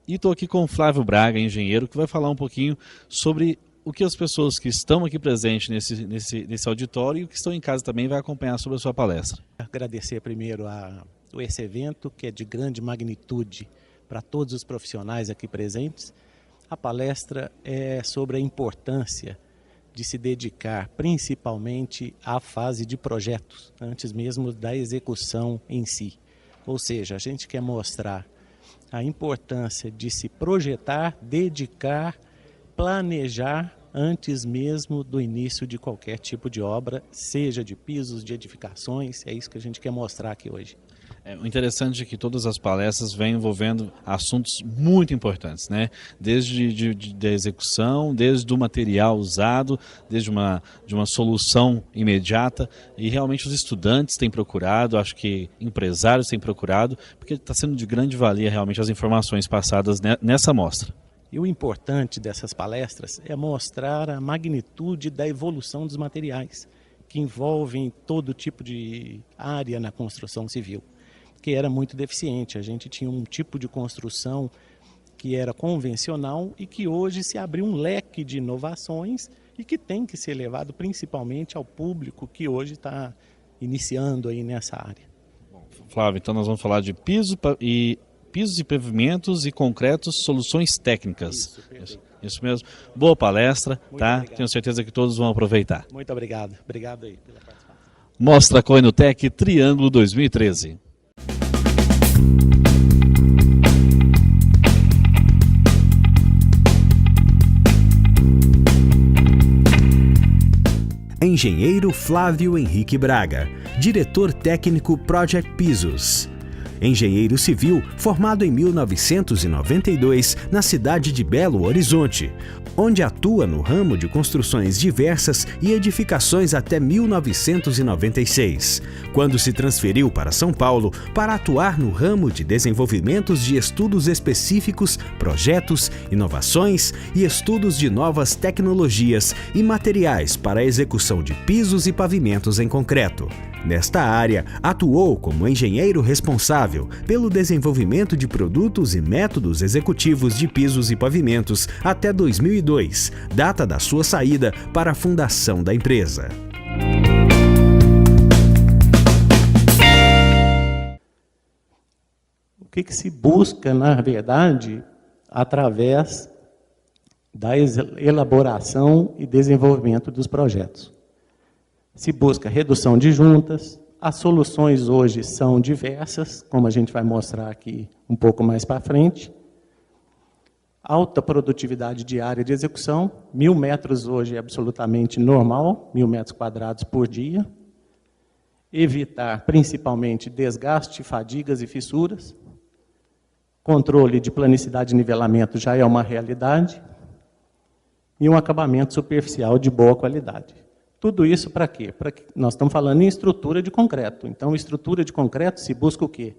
E estou aqui com o Flávio Braga, engenheiro, que vai falar um pouquinho sobre o que as pessoas que estão aqui presentes nesse auditório e que estão em casa também vai acompanhar sobre a sua palestra. Agradecer primeiro esse evento, que é de grande magnitude para todos os profissionais aqui presentes. A palestra é sobre a importância de se dedicar principalmente à fase de projetos, antes mesmo da execução em si. Ou seja, a gente quer mostrar a importância de se projetar, dedicar, planejar antes mesmo do início de qualquer tipo de obra, seja de pisos, de edificações, é isso que a gente quer mostrar aqui hoje. O interessante é que todas as palestras vêm envolvendo assuntos muito importantes, né? Desde da execução, desde o material usado, desde de uma solução imediata, e realmente os estudantes têm procurado, acho que empresários têm procurado, porque está sendo de grande valia realmente as informações passadas nessa mostra. E o importante dessas palestras é mostrar a magnitude da evolução dos materiais, que envolvem todo tipo de área na construção civil, que era muito deficiente. A gente tinha um tipo de construção que era convencional e que hoje se abriu um leque de inovações e que tem que ser levado principalmente ao público que hoje está iniciando aí nessa área. Bom, Flávio, então nós vamos falar de pisos e pavimentos e concretos, soluções técnicas. Isso mesmo. Boa palestra, muito tá? Obrigado. Tenho certeza que todos vão aproveitar. Muito obrigado. Obrigado aí pela participação. Mostra Coinotec Triângulo 2013. Engenheiro Flávio Henrique Braga, diretor técnico Project Pisos. Engenheiro civil formado em 1992 na cidade de Belo Horizonte, onde atua no ramo de construções diversas e edificações até 1996, quando se transferiu para São Paulo para atuar no ramo de desenvolvimentos de estudos específicos, projetos, inovações e estudos de novas tecnologias e materiais para a execução de pisos e pavimentos em concreto. Nesta área, atuou como engenheiro responsável pelo desenvolvimento de produtos e métodos executivos de pisos e pavimentos até 2002, data da sua saída para a fundação da empresa. O que se busca, na verdade, através da elaboração e desenvolvimento dos projetos? Se busca redução de juntas, as soluções hoje são diversas, como a gente vai mostrar aqui um pouco mais para frente. Alta produtividade diária de execução, 1.000 metros hoje é absolutamente normal, 1.000 metros quadrados por dia. Evitar principalmente desgaste, fadigas e fissuras. Controle de planicidade e nivelamento já é uma realidade. E um acabamento superficial de boa qualidade. Tudo isso para quê? Nós estamos falando em estrutura de concreto. Então, estrutura de concreto se busca o quê?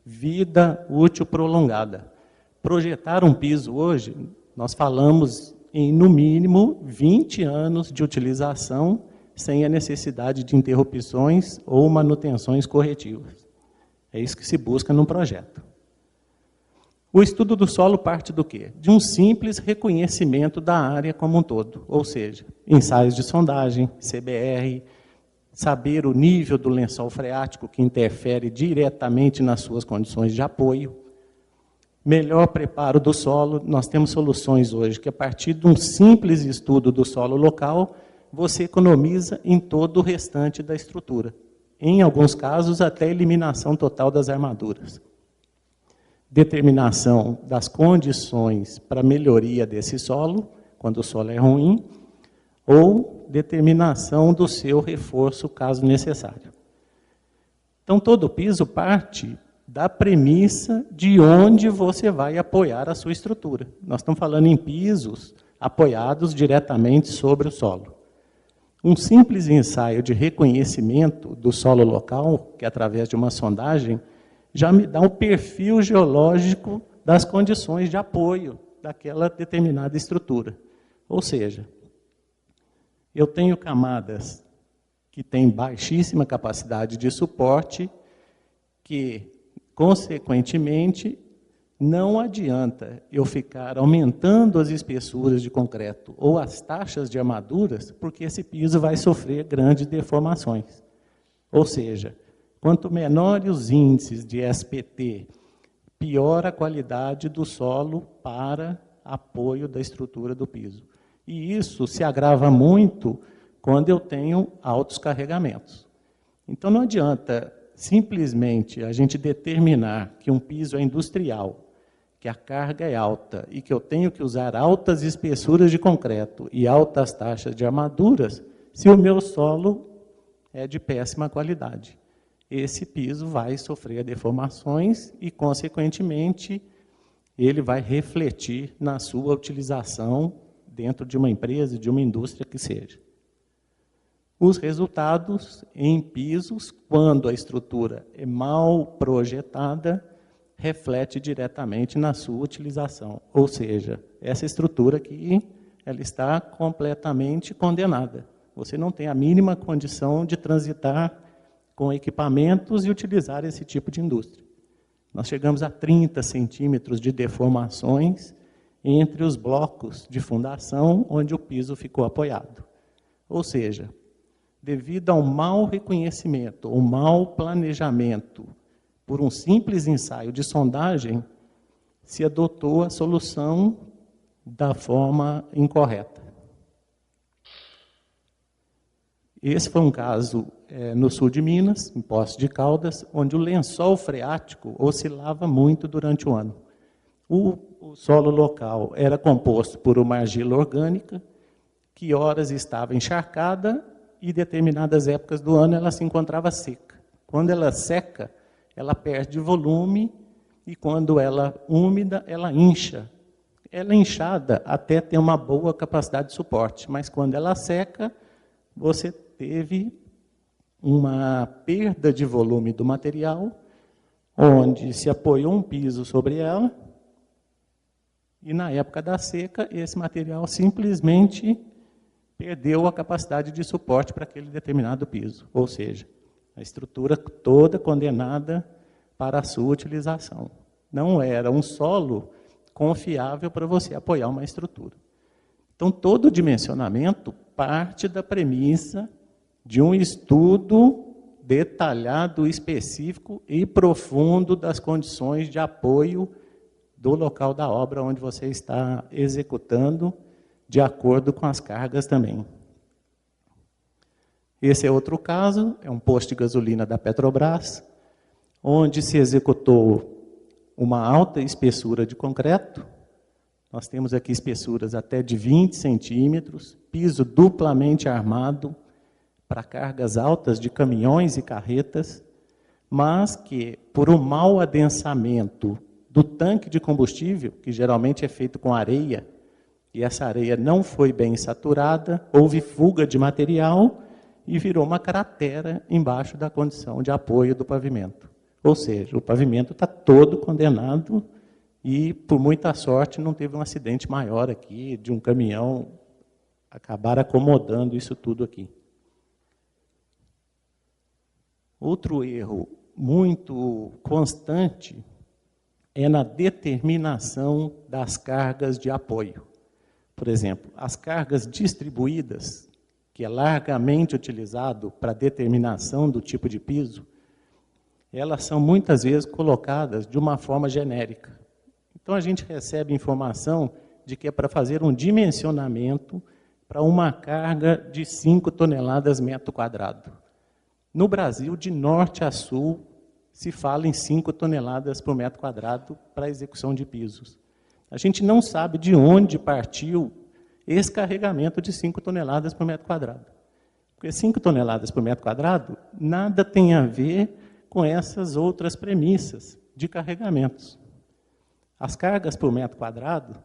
Vida útil prolongada. Projetar um piso hoje, nós falamos em, no mínimo, 20 anos de utilização sem a necessidade de interrupções ou manutenções corretivas. É isso que se busca num projeto. O estudo do solo parte do quê? De um simples reconhecimento da área como um todo, ou seja, ensaios de sondagem, CBR, saber o nível do lençol freático que interfere diretamente nas suas condições de apoio, melhor preparo do solo. Nós temos soluções hoje que, a partir de um simples estudo do solo local, você economiza em todo o restante da estrutura. Em alguns casos, até eliminação total das armaduras. Determinação das condições para melhoria desse solo, quando o solo é ruim, ou determinação do seu reforço, caso necessário. Então, todo piso parte da premissa de onde você vai apoiar a sua estrutura. Nós estamos falando em pisos apoiados diretamente sobre o solo. Um simples ensaio de reconhecimento do solo local, que é através de uma sondagem, já me dá um perfil geológico das condições de apoio daquela determinada estrutura. Ou seja, eu tenho camadas que têm baixíssima capacidade de suporte, que, consequentemente, Não adianta eu ficar aumentando as espessuras de concreto ou as taxas de armaduras, porque esse piso vai sofrer grandes deformações. Ou seja, quanto menores os índices de SPT, pior a qualidade do solo para apoio da estrutura do piso. E isso se agrava muito quando eu tenho altos carregamentos. Então, não adianta simplesmente a gente determinar que um piso é industrial, que a carga é alta e que eu tenho que usar altas espessuras de concreto e altas taxas de armaduras, se o meu solo é de péssima qualidade. Esse piso vai sofrer deformações e, consequentemente, ele vai refletir na sua utilização dentro de uma empresa, de uma indústria que seja. Os resultados em pisos, quando a estrutura é mal projetada, reflete diretamente na sua utilização. Ou seja, essa estrutura aqui, ela está completamente condenada. Você não tem a mínima condição de transitar com equipamentos e utilizar esse tipo de indústria. Nós chegamos a 30 centímetros de deformações entre os blocos de fundação onde o piso ficou apoiado. Ou seja, devido ao mau reconhecimento, ou mau planejamento, por um simples ensaio de sondagem, se adotou a solução da forma incorreta. Esse foi um caso no sul de Minas, em Poços de Caldas, onde o lençol freático oscilava muito durante o ano. O solo local era composto por uma argila orgânica, que horas estava encharcada e, em determinadas épocas do ano, ela se encontrava seca. Quando ela seca, ela perde volume e, quando ela úmida, ela incha. Ela é inchada até ter uma boa capacidade de suporte, mas quando ela seca, você teve uma perda de volume do material, onde se apoiou um piso sobre ela, e na época da seca, esse material simplesmente perdeu a capacidade de suporte para aquele determinado piso. Ou seja, a estrutura toda condenada para a sua utilização. Não era um solo confiável para você apoiar uma estrutura. Então, todo o dimensionamento parte da premissa de um estudo detalhado, específico e profundo das condições de apoio do local da obra onde você está executando, de acordo com as cargas também. Esse é outro caso, é um posto de gasolina da Petrobras, onde se executou uma alta espessura de concreto. Nós temos aqui espessuras até de 20 centímetros, piso duplamente armado para cargas altas de caminhões e carretas, mas que, por um mau adensamento do tanque de combustível, que geralmente é feito com areia, e essa areia não foi bem saturada, houve fuga de material e virou uma cratera embaixo da condição de apoio do pavimento. Ou seja, o pavimento está todo condenado e, por muita sorte, não teve um acidente maior aqui, de um caminhão acabar acomodando isso tudo aqui. Outro erro muito constante é na determinação das cargas de apoio. Por exemplo, as cargas distribuídas, que é largamente utilizado para determinação do tipo de piso, elas são muitas vezes colocadas de uma forma genérica. Então, a gente recebe informação de que é para fazer um dimensionamento para uma carga de 5 toneladas metro quadrado. No Brasil, de norte a sul, se fala em 5 toneladas por metro quadrado para a execução de pisos. A gente não sabe de onde partiu esse carregamento de 5 toneladas por metro quadrado. Porque 5 toneladas por metro quadrado nada tem a ver com essas outras premissas de carregamentos. As cargas por metro quadrado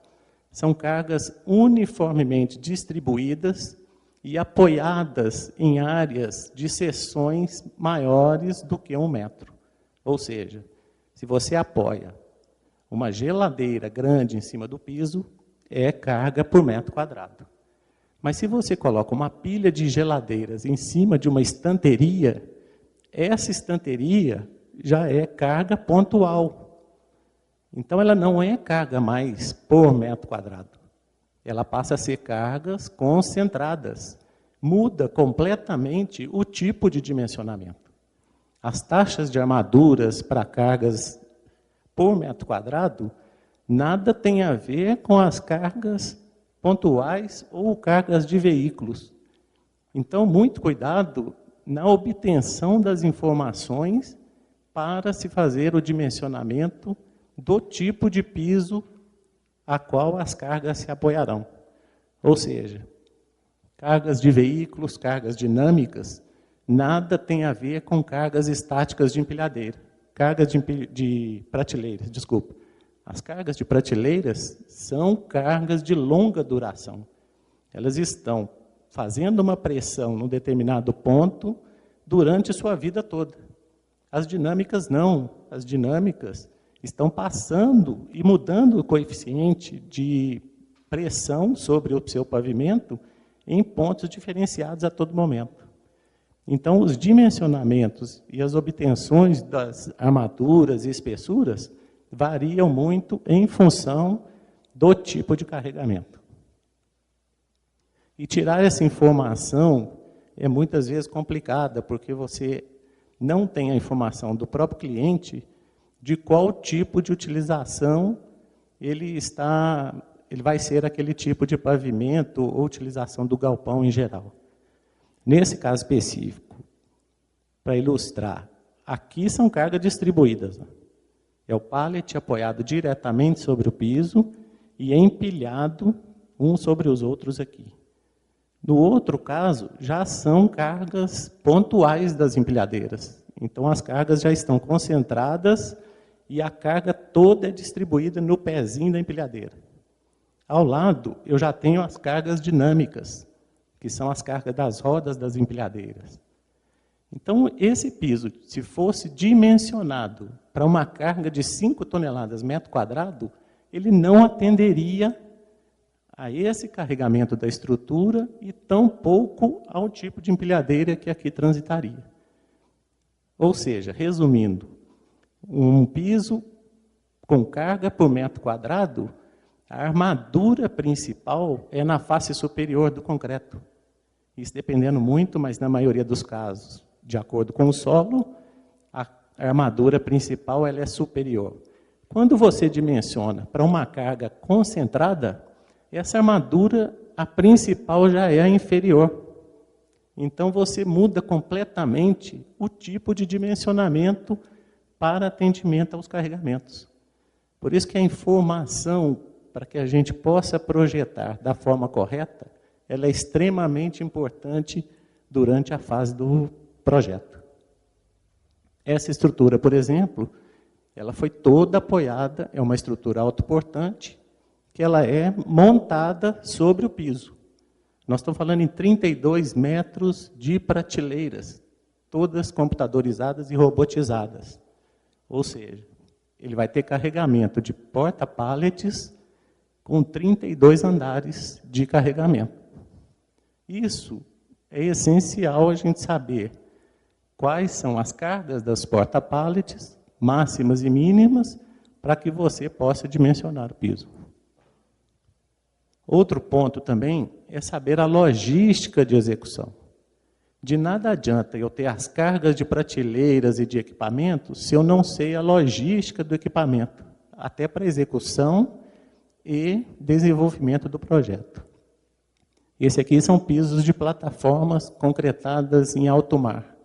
são cargas uniformemente distribuídas e apoiadas em áreas de seções maiores do que 1 metro. Ou seja, se você apoia uma geladeira grande em cima do piso, é carga por metro quadrado. Mas se você coloca uma pilha de geladeiras em cima de uma estanteria, essa estanteria já é carga pontual. Então, ela não é carga mais por metro quadrado. Ela passa a ser cargas concentradas. Muda completamente o tipo de dimensionamento. As taxas de armaduras para cargas por metro quadrado nada tem a ver com as cargas pontuais ou cargas de veículos. Então, muito cuidado na obtenção das informações para se fazer o dimensionamento do tipo de piso a qual as cargas se apoiarão. Ou seja, cargas de veículos, cargas dinâmicas, nada tem a ver com cargas estáticas de empilhadeira. Cargas de prateleiras, desculpa. As cargas de prateleiras são cargas de longa duração. Elas estão fazendo uma pressão num determinado ponto durante sua vida toda. As dinâmicas não. As dinâmicas estão passando e mudando o coeficiente de pressão sobre o seu pavimento em pontos diferenciados a todo momento. Então, os dimensionamentos e as obtenções das armaduras e espessuras variam muito em função do tipo de carregamento. E tirar essa informação é muitas vezes complicada, porque você não tem a informação do próprio cliente de qual tipo de utilização ele vai ser aquele tipo de pavimento ou utilização do galpão em geral. Nesse caso específico, para ilustrar, aqui são cargas distribuídas. É o pallet apoiado diretamente sobre o piso e empilhado um sobre os outros aqui. No outro caso, já são cargas pontuais das empilhadeiras. Então, as cargas já estão concentradas e a carga toda é distribuída no pezinho da empilhadeira. Ao lado, eu já tenho as cargas dinâmicas, que são as cargas das rodas das empilhadeiras. Então, esse piso, se fosse dimensionado para uma carga de 5 toneladas metro quadrado, ele não atenderia a esse carregamento da estrutura e tampouco ao tipo de empilhadeira que aqui transitaria. Ou seja, resumindo, um piso com carga por metro quadrado, a armadura principal é na face superior do concreto. Isso dependendo muito, mas na maioria dos casos, de acordo com o solo, a armadura principal ela é superior. Quando você dimensiona para uma carga concentrada, essa armadura, a principal, já é a inferior. Então, você muda completamente o tipo de dimensionamento para atendimento aos carregamentos. Por isso que a informação, para que a gente possa projetar da forma correta, ela é extremamente importante durante a fase do projeto. Essa estrutura, por exemplo, ela foi toda apoiada, é uma estrutura autoportante, que ela é montada sobre o piso. Nós estamos falando em 32 metros de prateleiras, todas computadorizadas e robotizadas. Ou seja, ele vai ter carregamento de porta-pallets com 32 andares de carregamento. Isso é essencial a gente saber quais são as cargas das porta-pallets, máximas e mínimas, para que você possa dimensionar o piso. Outro ponto também é saber a logística de execução. De nada adianta eu ter as cargas de prateleiras e de equipamentos se eu não sei a logística do equipamento, até para execução e desenvolvimento do projeto. Esse aqui são pisos de plataformas concretadas em alto mar.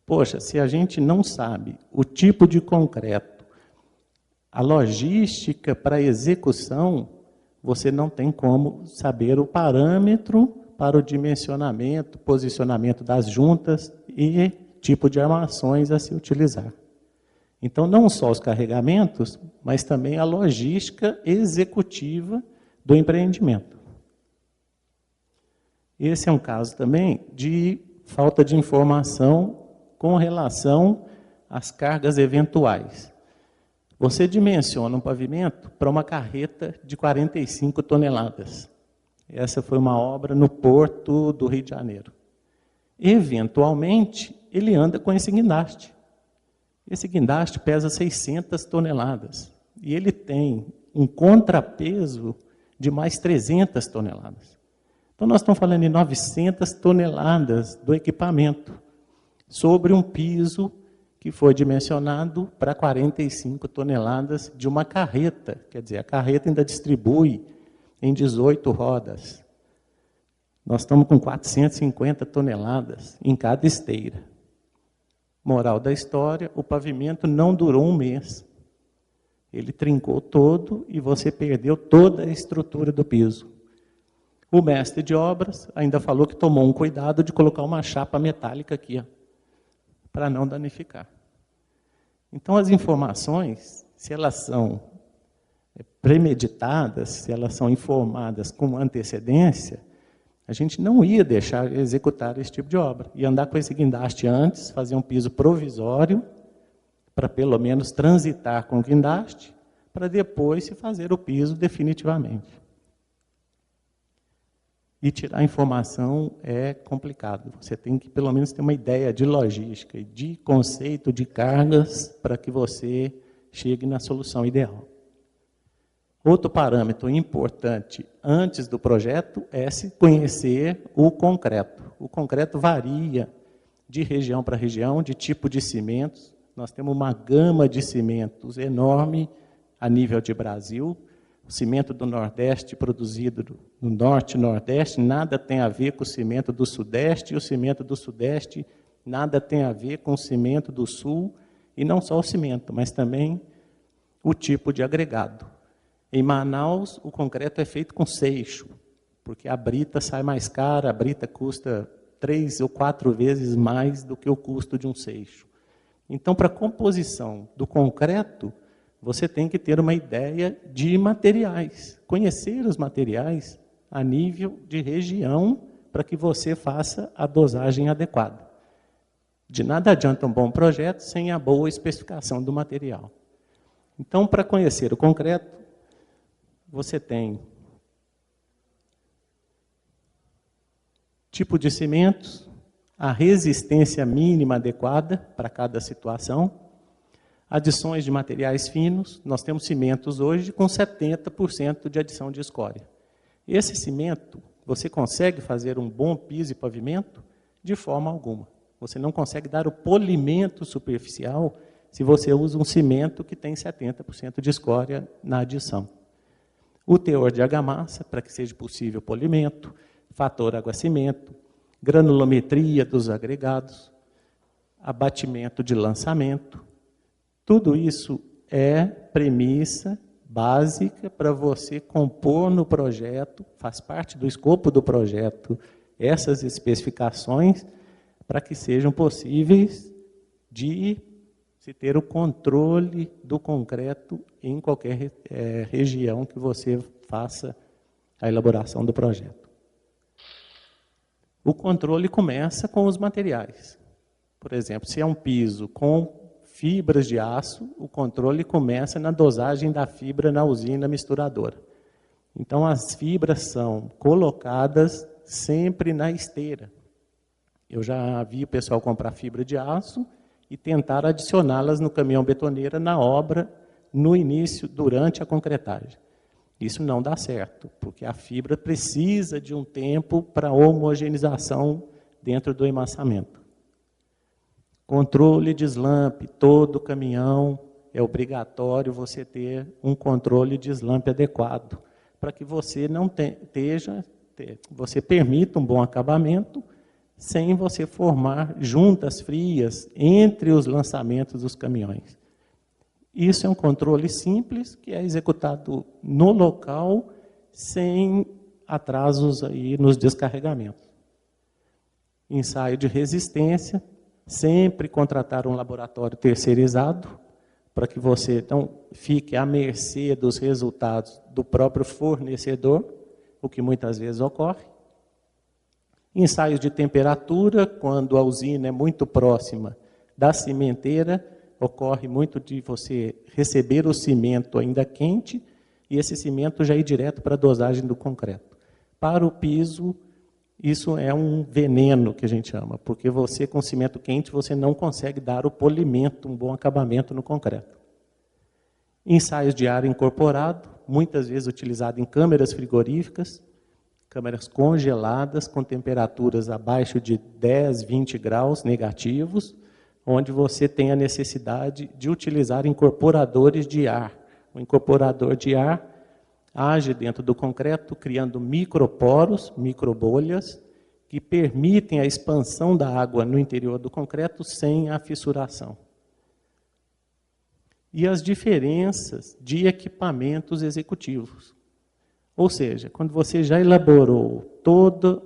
Poxa, se a gente não sabe o tipo de concreto, a logística para execução, você não tem como saber o parâmetro para o dimensionamento, posicionamento das juntas e tipo de armações a se utilizar. Então, não só os carregamentos, mas também a logística executiva do empreendimento. Esse é um caso também de falta de informação com relação às cargas eventuais. Você dimensiona um pavimento para uma carreta de 45 toneladas. Essa foi uma obra no Porto do Rio de Janeiro. Eventualmente, ele anda com esse guindaste. Esse guindaste pesa 600 toneladas. e ele tem um contrapeso de mais 300 toneladas. Então, nós estamos falando de 900 toneladas do equipamento sobre um piso que foi dimensionado para 45 toneladas de uma carreta. Quer dizer, a carreta ainda distribui em 18 rodas. Nós estamos com 450 toneladas em cada esteira. Moral da história, o pavimento não durou um mês. Ele trincou todo e você perdeu toda a estrutura do piso. O mestre de obras ainda falou que tomou um cuidado de colocar uma chapa metálica aqui, para não danificar. Então, as informações, se elas são premeditadas, se elas são informadas com antecedência, a gente não ia deixar executar esse tipo de obra. Ia andar com esse guindaste antes, fazer um piso provisório, para pelo menos transitar com o guindaste, para depois se fazer o piso definitivamente. E tirar informação é complicado. Você tem que, pelo menos, ter uma ideia de logística e de conceito de cargas para que você chegue na solução ideal. Outro parâmetro importante antes do projeto é se conhecer o concreto. O concreto varia de região para região, de tipo de cimentos. Nós temos uma gama de cimentos enorme a nível de Brasil. O cimento do Nordeste produzido no Norte e Nordeste nada tem a ver com o cimento do Sudeste, e o cimento do Sudeste nada tem a ver com o cimento do Sul, e não só o cimento, mas também o tipo de agregado. Em Manaus, o concreto é feito com seixo, porque a brita sai mais cara, a brita custa 3 ou 4 vezes mais do que o custo de um seixo. Então, para a composição do concreto, você tem que ter uma ideia de materiais, conhecer os materiais a nível de região para que você faça a dosagem adequada. De nada adianta um bom projeto sem a boa especificação do material. Então, para conhecer o concreto, você tem tipo de cimentos, a resistência mínima adequada para cada situação, adições de materiais finos. Nós temos cimentos hoje com 70% de adição de escória. Esse cimento, você consegue fazer um bom piso e pavimento? De forma alguma. Você não consegue dar o polimento superficial se você usa um cimento que tem 70% de escória na adição. O teor de argamassa, para que seja possível o polimento, fator água-cimento, granulometria dos agregados, abatimento de lançamento. Tudo isso é premissa básica para você compor no projeto, faz parte do escopo do projeto, essas especificações, para que sejam possíveis de se ter o controle do concreto em qualquer região que você faça a elaboração do projeto. O controle começa com os materiais. Por exemplo, se é um piso com fibras de aço, o controle começa na dosagem da fibra na usina misturadora. Então, as fibras são colocadas sempre na esteira. Eu já vi o pessoal comprar fibra de aço e tentar adicioná-las no caminhão betoneira na obra, no início, durante a concretagem. Isso não dá certo, porque a fibra precisa de um tempo para homogeneização dentro do emassamento. Controle de slump, todo caminhão é obrigatório você ter um controle de slump adequado, para que você não você permita um bom acabamento, sem você formar juntas frias entre os lançamentos dos caminhões. Isso é um controle simples, que é executado no local, sem atrasos aí nos descarregamentos. Ensaio de resistência, sempre contratar um laboratório terceirizado, para que você não fique à mercê dos resultados do próprio fornecedor, o que muitas vezes ocorre. Ensaios de temperatura, quando a usina é muito próxima da cimenteira, ocorre muito de você receber o cimento ainda quente e esse cimento já ir direto para a dosagem do concreto. Para o piso, isso é um veneno que a gente chama, porque você com cimento quente você não consegue dar o polimento, um bom acabamento no concreto. Ensaios de ar incorporado, muitas vezes utilizado em câmeras frigoríficas, câmeras congeladas com temperaturas abaixo de 10, 20 graus negativos, onde você tem a necessidade de utilizar incorporadores de ar. O incorporador de ar age dentro do concreto, criando microporos, microbolhas, que permitem a expansão da água no interior do concreto sem a fissuração. E as diferenças de equipamentos executivos. Ou seja, quando você já elaborou todo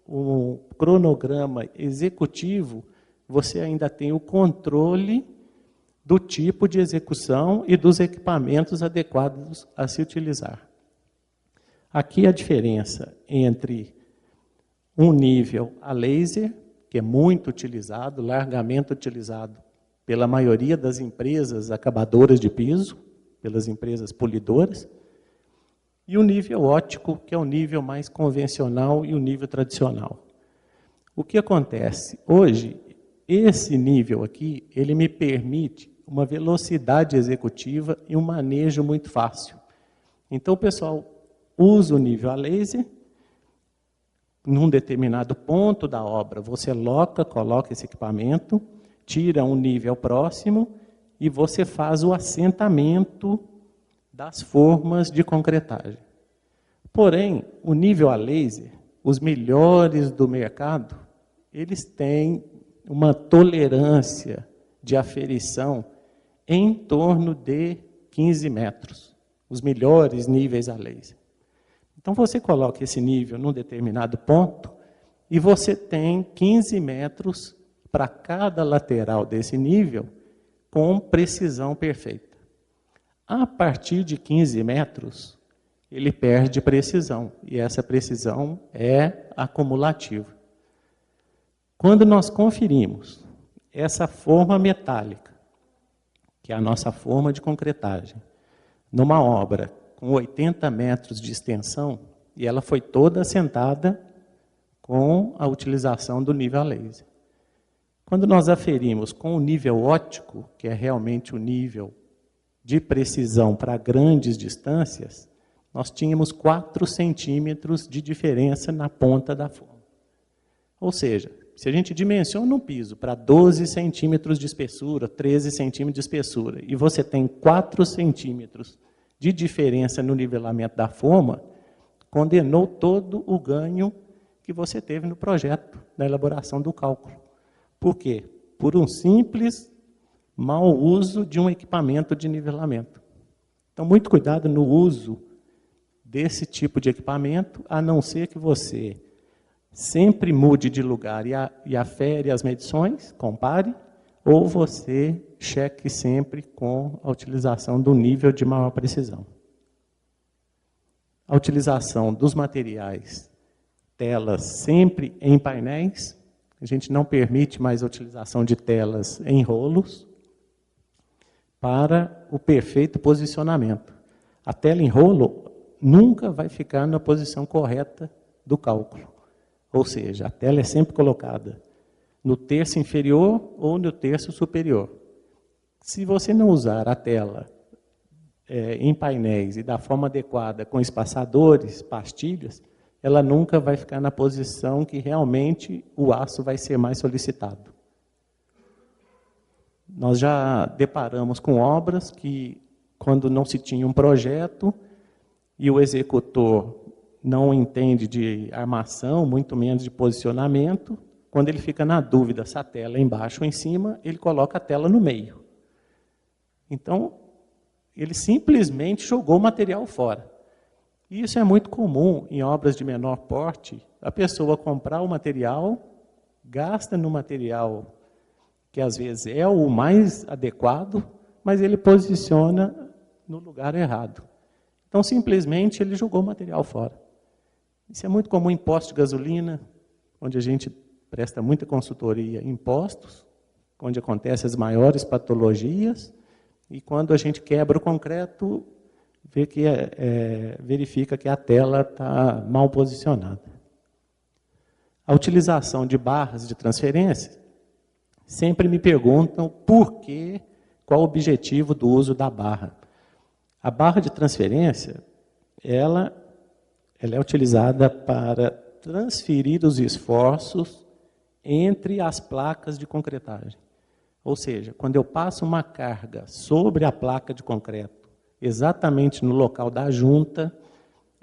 o cronograma executivo, você ainda tem o controle do tipo de execução e dos equipamentos adequados a se utilizar. Aqui a diferença entre um nível a laser, que é muito utilizado, largamente utilizado pela maioria das empresas acabadoras de piso, pelas empresas polidoras, e o nível óptico, que é o nível mais convencional e o nível tradicional. O que acontece? Hoje, esse nível aqui, ele me permite uma velocidade executiva e um manejo muito fácil. Então, o pessoal usa o nível a laser, num determinado ponto da obra, você coloca esse equipamento, tira um nível próximo e você faz o assentamento das formas de concretagem. Porém, o nível a laser, os melhores do mercado, eles têm uma tolerância de aferição em torno de 15 metros, os melhores níveis a laser. Então, você coloca esse nível num determinado ponto e você tem 15 metros para cada lateral desse nível com precisão perfeita. A partir de 15 metros, ele perde precisão, e essa precisão é acumulativa. Quando nós conferimos essa forma metálica, que é a nossa forma de concretagem, numa obra com 80 metros de extensão, e ela foi toda assentada com a utilização do nível a laser. Quando nós aferimos com o nível óptico, que é realmente o nível de precisão para grandes distâncias, nós tínhamos 4 centímetros de diferença na ponta da forma. Ou seja, se a gente dimensiona um piso para 12 centímetros de espessura, 13 centímetros de espessura, e você tem 4 centímetros de diferença no nivelamento da forma, condenou todo o ganho que você teve no projeto, na elaboração do cálculo. Por quê? Por um simples mau uso de um equipamento de nivelamento. Então, muito cuidado no uso desse tipo de equipamento, a não ser que você sempre mude de lugar e afere as medições, compare, ou você cheque sempre com a utilização do nível de maior precisão. A utilização dos materiais, telas sempre em painéis, a gente não permite mais a utilização de telas em rolos para o perfeito posicionamento. A tela em rolo nunca vai ficar na posição correta do cálculo. Ou seja, a tela é sempre colocada no terço inferior ou no terço superior. Se você não usar a tela em painéis e da forma adequada, com espaçadores, pastilhas, ela nunca vai ficar na posição que realmente o aço vai ser mais solicitado. Nós já deparamos com obras que, quando não se tinha um projeto e o executor não entende de armação, muito menos de posicionamento, quando ele fica na dúvida se a tela é embaixo ou em cima, ele coloca a tela no meio. Então, ele simplesmente jogou o material fora. E isso é muito comum em obras de menor porte, a pessoa comprar o material, gasta no material que às vezes é o mais adequado, mas ele posiciona no lugar errado. Então, simplesmente, ele jogou o material fora. Isso é muito comum em postos de gasolina, onde a gente presta muita consultoria em postos, onde acontecem as maiores patologias, e quando a gente quebra o concreto, verifica que a tela está mal posicionada. A utilização de barras de transferência, sempre me perguntam qual o objetivo do uso da barra. A barra de transferência, ela é utilizada para transferir os esforços entre as placas de concretagem. Ou seja, quando eu passo uma carga sobre a placa de concreto, exatamente no local da junta,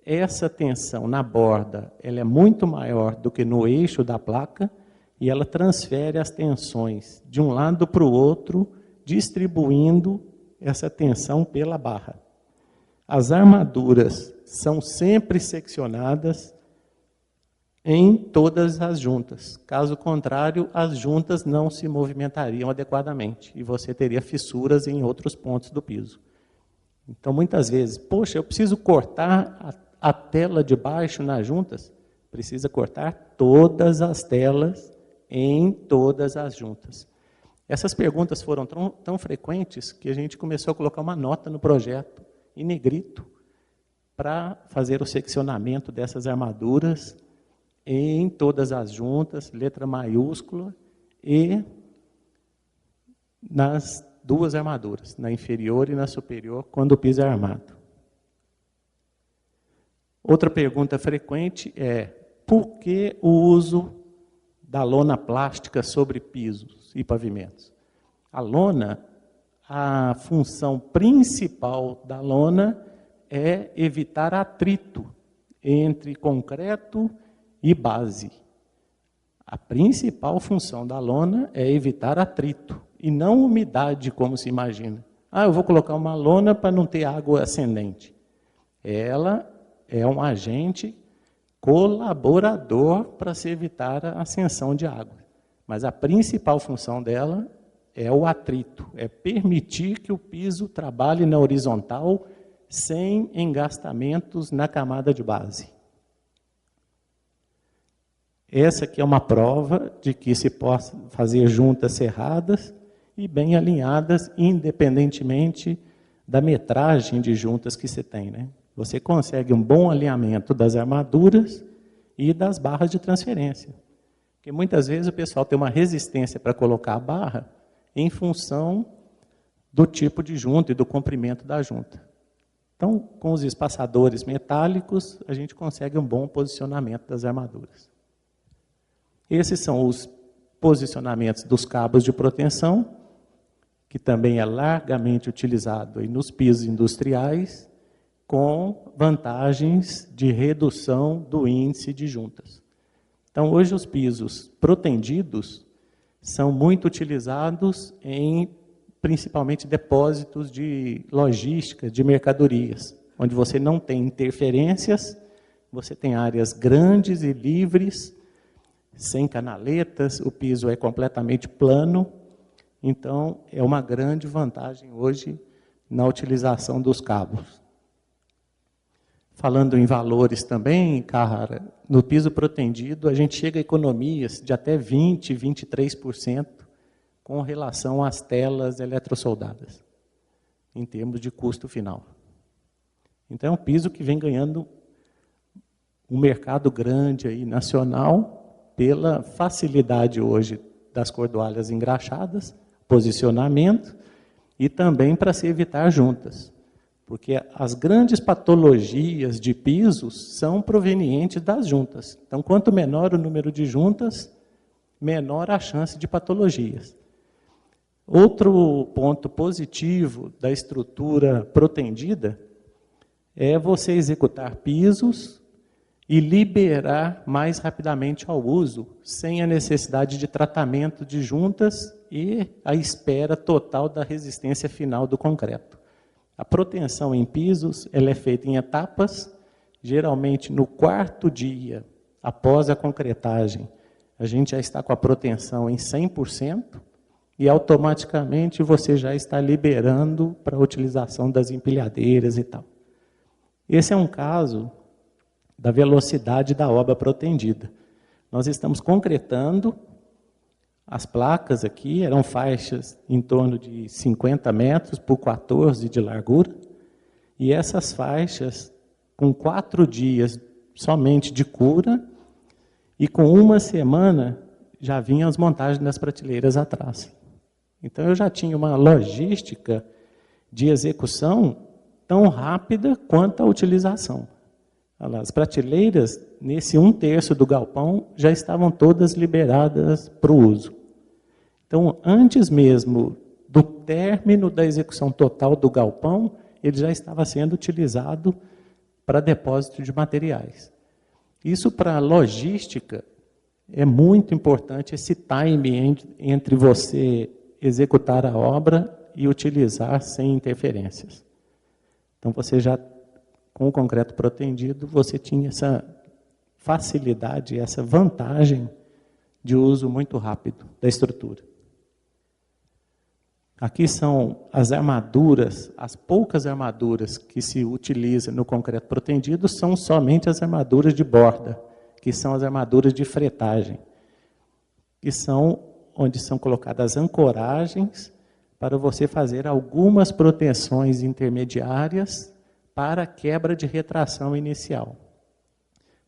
essa tensão na borda ela é muito maior do que no eixo da placa e ela transfere as tensões de um lado para o outro, distribuindo essa tensão pela barra. As armaduras são sempre seccionadas em todas as juntas. Caso contrário, as juntas não se movimentariam adequadamente e você teria fissuras em outros pontos do piso. Então, muitas vezes, poxa, eu preciso cortar a tela de baixo nas juntas. Precisa cortar todas as telas em todas as juntas. Essas perguntas foram tão frequentes que a gente começou a colocar uma nota no projeto, em negrito, para fazer o seccionamento dessas armaduras em todas as juntas, letra maiúscula, e nas duas armaduras, na inferior e na superior, quando o piso é armado. Outra pergunta frequente é: por que o uso da lona plástica sobre pisos e pavimentos? A lona, a função principal da lona é evitar atrito entre concreto e base. A principal função da lona é evitar atrito e não umidade, como se imagina. Eu vou colocar uma lona para não ter água ascendente. Ela é um agente colaborador para se evitar a ascensão de água. Mas a principal função dela é o atrito, é permitir que o piso trabalhe na horizontal sem engastamentos na camada de base. Essa aqui é uma prova de que se possa fazer juntas cerradas e bem alinhadas, independentemente da metragem de juntas que você tem, né? Você consegue um bom alinhamento das armaduras e das barras de transferência. Porque muitas vezes o pessoal tem uma resistência para colocar a barra em função do tipo de junta e do comprimento da junta. Então, com os espaçadores metálicos, a gente consegue um bom posicionamento das armaduras. Esses são os posicionamentos dos cabos de proteção, que também é largamente utilizado aí nos pisos industriais, com vantagens de redução do índice de juntas. Então, hoje os pisos protendidos são muito utilizados em, principalmente, depósitos de logística, de mercadorias, onde você não tem interferências, você tem áreas grandes e livres, sem canaletas, o piso é completamente plano, então é uma grande vantagem hoje na utilização dos cabos. Falando em valores também, cara, no piso protendido a gente chega a economias de até 20%, 23% com relação às telas eletrosoldadas, em termos de custo final. Então é um piso que vem ganhando um mercado grande aí, nacional, pela facilidade hoje das cordoalhas engraxadas, posicionamento, e também para se evitar juntas. Porque as grandes patologias de pisos são provenientes das juntas. Então, quanto menor o número de juntas, menor a chance de patologias. Outro ponto positivo da estrutura protendida é você executar pisos e liberar mais rapidamente ao uso, sem a necessidade de tratamento de juntas e a espera total da resistência final do concreto. A proteção em pisos ela é feita em etapas, geralmente no 4º dia após a concretagem, a gente já está com a proteção em 100% e automaticamente você já está liberando para a utilização das empilhadeiras e tal. Esse é um caso da velocidade da obra protendida. Nós estamos concretando as placas aqui, eram faixas em torno de 50 metros por 14 de largura, e essas faixas, com 4 dias somente de cura, e com 1 semana já vinham as montagens das prateleiras atrás. Então eu já tinha uma logística de execução tão rápida quanto a utilização. As prateleiras, nesse 1/3 do galpão, já estavam todas liberadas para o uso. Então, antes mesmo do término da execução total do galpão, ele já estava sendo utilizado para depósito de materiais. Isso, para a logística, é muito importante, esse time entre você executar a obra e utilizar sem interferências. Então, você já, com o concreto protendido, você tinha essa facilidade, essa vantagem de uso muito rápido da estrutura. Aqui são as armaduras, as poucas armaduras que se utiliza no concreto protendido são somente as armaduras de borda, que são as armaduras de fretagem, que são onde são colocadas ancoragens para você fazer algumas proteções intermediárias para a quebra de retração inicial.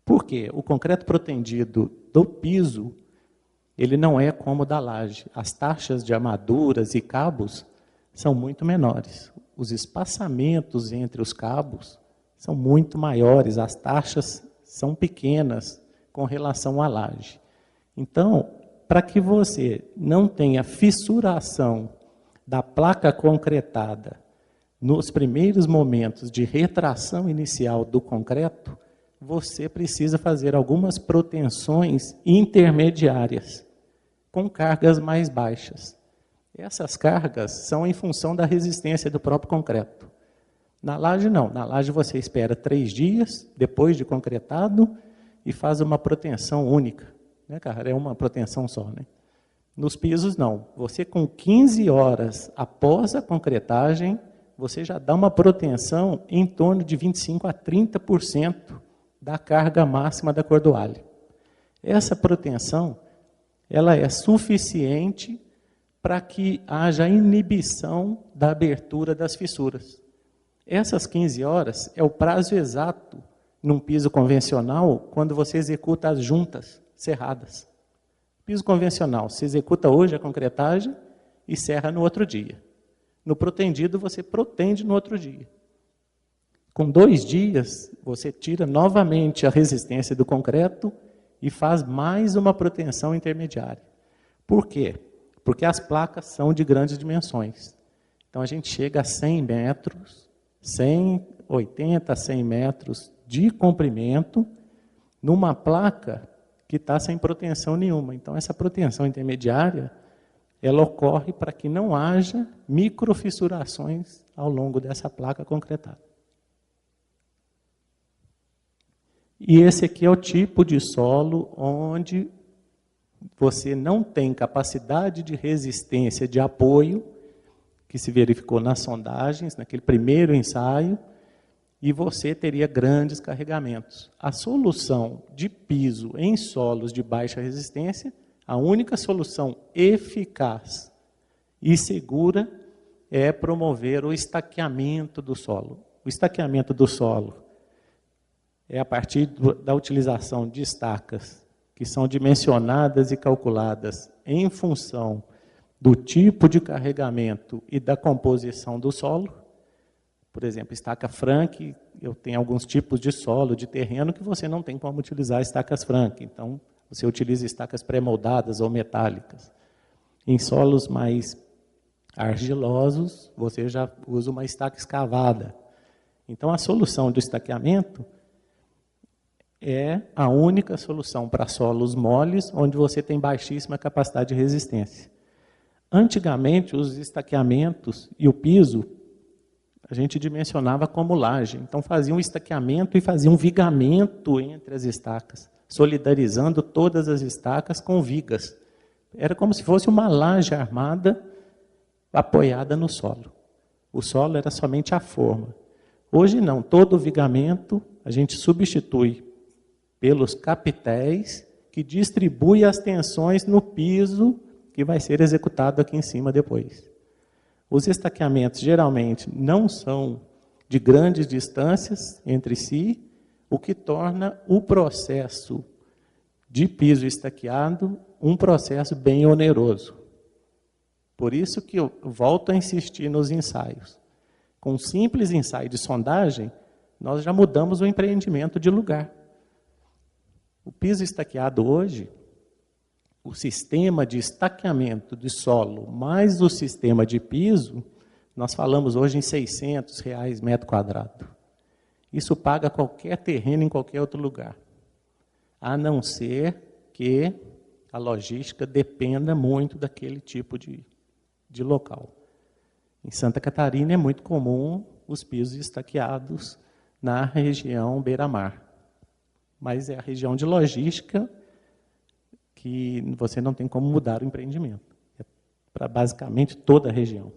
Por quê? O concreto protendido do piso, ele não é como o da laje. As taxas de armaduras e cabos são muito menores. Os espaçamentos entre os cabos são muito maiores, as taxas são pequenas com relação à laje. Então, para que você não tenha fissuração da placa concretada nos primeiros momentos de retração inicial do concreto, você precisa fazer algumas proteções intermediárias, com cargas mais baixas. Essas cargas são em função da resistência do próprio concreto. Na laje, não. Na laje, você espera 3 dias, depois de concretado, e faz uma proteção única. Né, cara? É uma proteção só. Né? Nos pisos, não. Você, com 15 horas após a concretagem, você já dá uma proteção em torno de 25% a 30% da carga máxima da cordoalha. Essa proteção, ela é suficiente para que haja inibição da abertura das fissuras. Essas 15 horas é o prazo exato num piso convencional quando você executa as juntas cerradas. Piso convencional, você executa hoje a concretagem e serra no outro dia. No protendido, você protende no outro dia. Com 2 dias, você tira novamente a resistência do concreto e faz mais uma proteção intermediária. Por quê? Porque as placas são de grandes dimensões. Então, a gente chega a 100 metros, 80 a 100 metros de comprimento, numa placa que está sem proteção nenhuma. Então, essa proteção intermediária, ela ocorre para que não haja microfissurações ao longo dessa placa concretada. E esse aqui é o tipo de solo onde você não tem capacidade de resistência de apoio, que se verificou nas sondagens, naquele primeiro ensaio, e você teria grandes carregamentos. A solução de piso em solos de baixa resistência, a única solução eficaz e segura é promover o estaqueamento do solo. O estaqueamento do solo é a partir da utilização de estacas que são dimensionadas e calculadas em função do tipo de carregamento e da composição do solo. Por exemplo, estaca Frank, eu tenho alguns tipos de solo, de terreno, que você não tem como utilizar estacas Frank. Então, você utiliza estacas pré-moldadas ou metálicas. Em solos mais argilosos, você já usa uma estaca escavada. Então, a solução do estaqueamento é a única solução para solos moles, onde você tem baixíssima capacidade de resistência. Antigamente, os estaqueamentos e o piso, a gente dimensionava como laje. Então, fazia um estaqueamento e fazia um vigamento entre as estacas, solidarizando todas as estacas com vigas. Era como se fosse uma laje armada apoiada no solo. O solo era somente a forma. Hoje não, todo o vigamento a gente substitui pelos capitéis que distribui as tensões no piso que vai ser executado aqui em cima depois. Os estaqueamentos geralmente não são de grandes distâncias entre si, o que torna o processo de piso estaqueado um processo bem oneroso. Por isso que eu volto a insistir nos ensaios. Com um simples ensaio de sondagem, nós já mudamos o empreendimento de lugar. O piso estaqueado hoje, o sistema de estaqueamento de solo mais o sistema de piso, nós falamos hoje em R$600 metro quadrado. Isso paga qualquer terreno em qualquer outro lugar, a não ser que a logística dependa muito daquele tipo de local. Em Santa Catarina é muito comum os pisos estaqueados na região beira-mar, mas é a região de logística que você não tem como mudar o empreendimento. É para basicamente toda a região.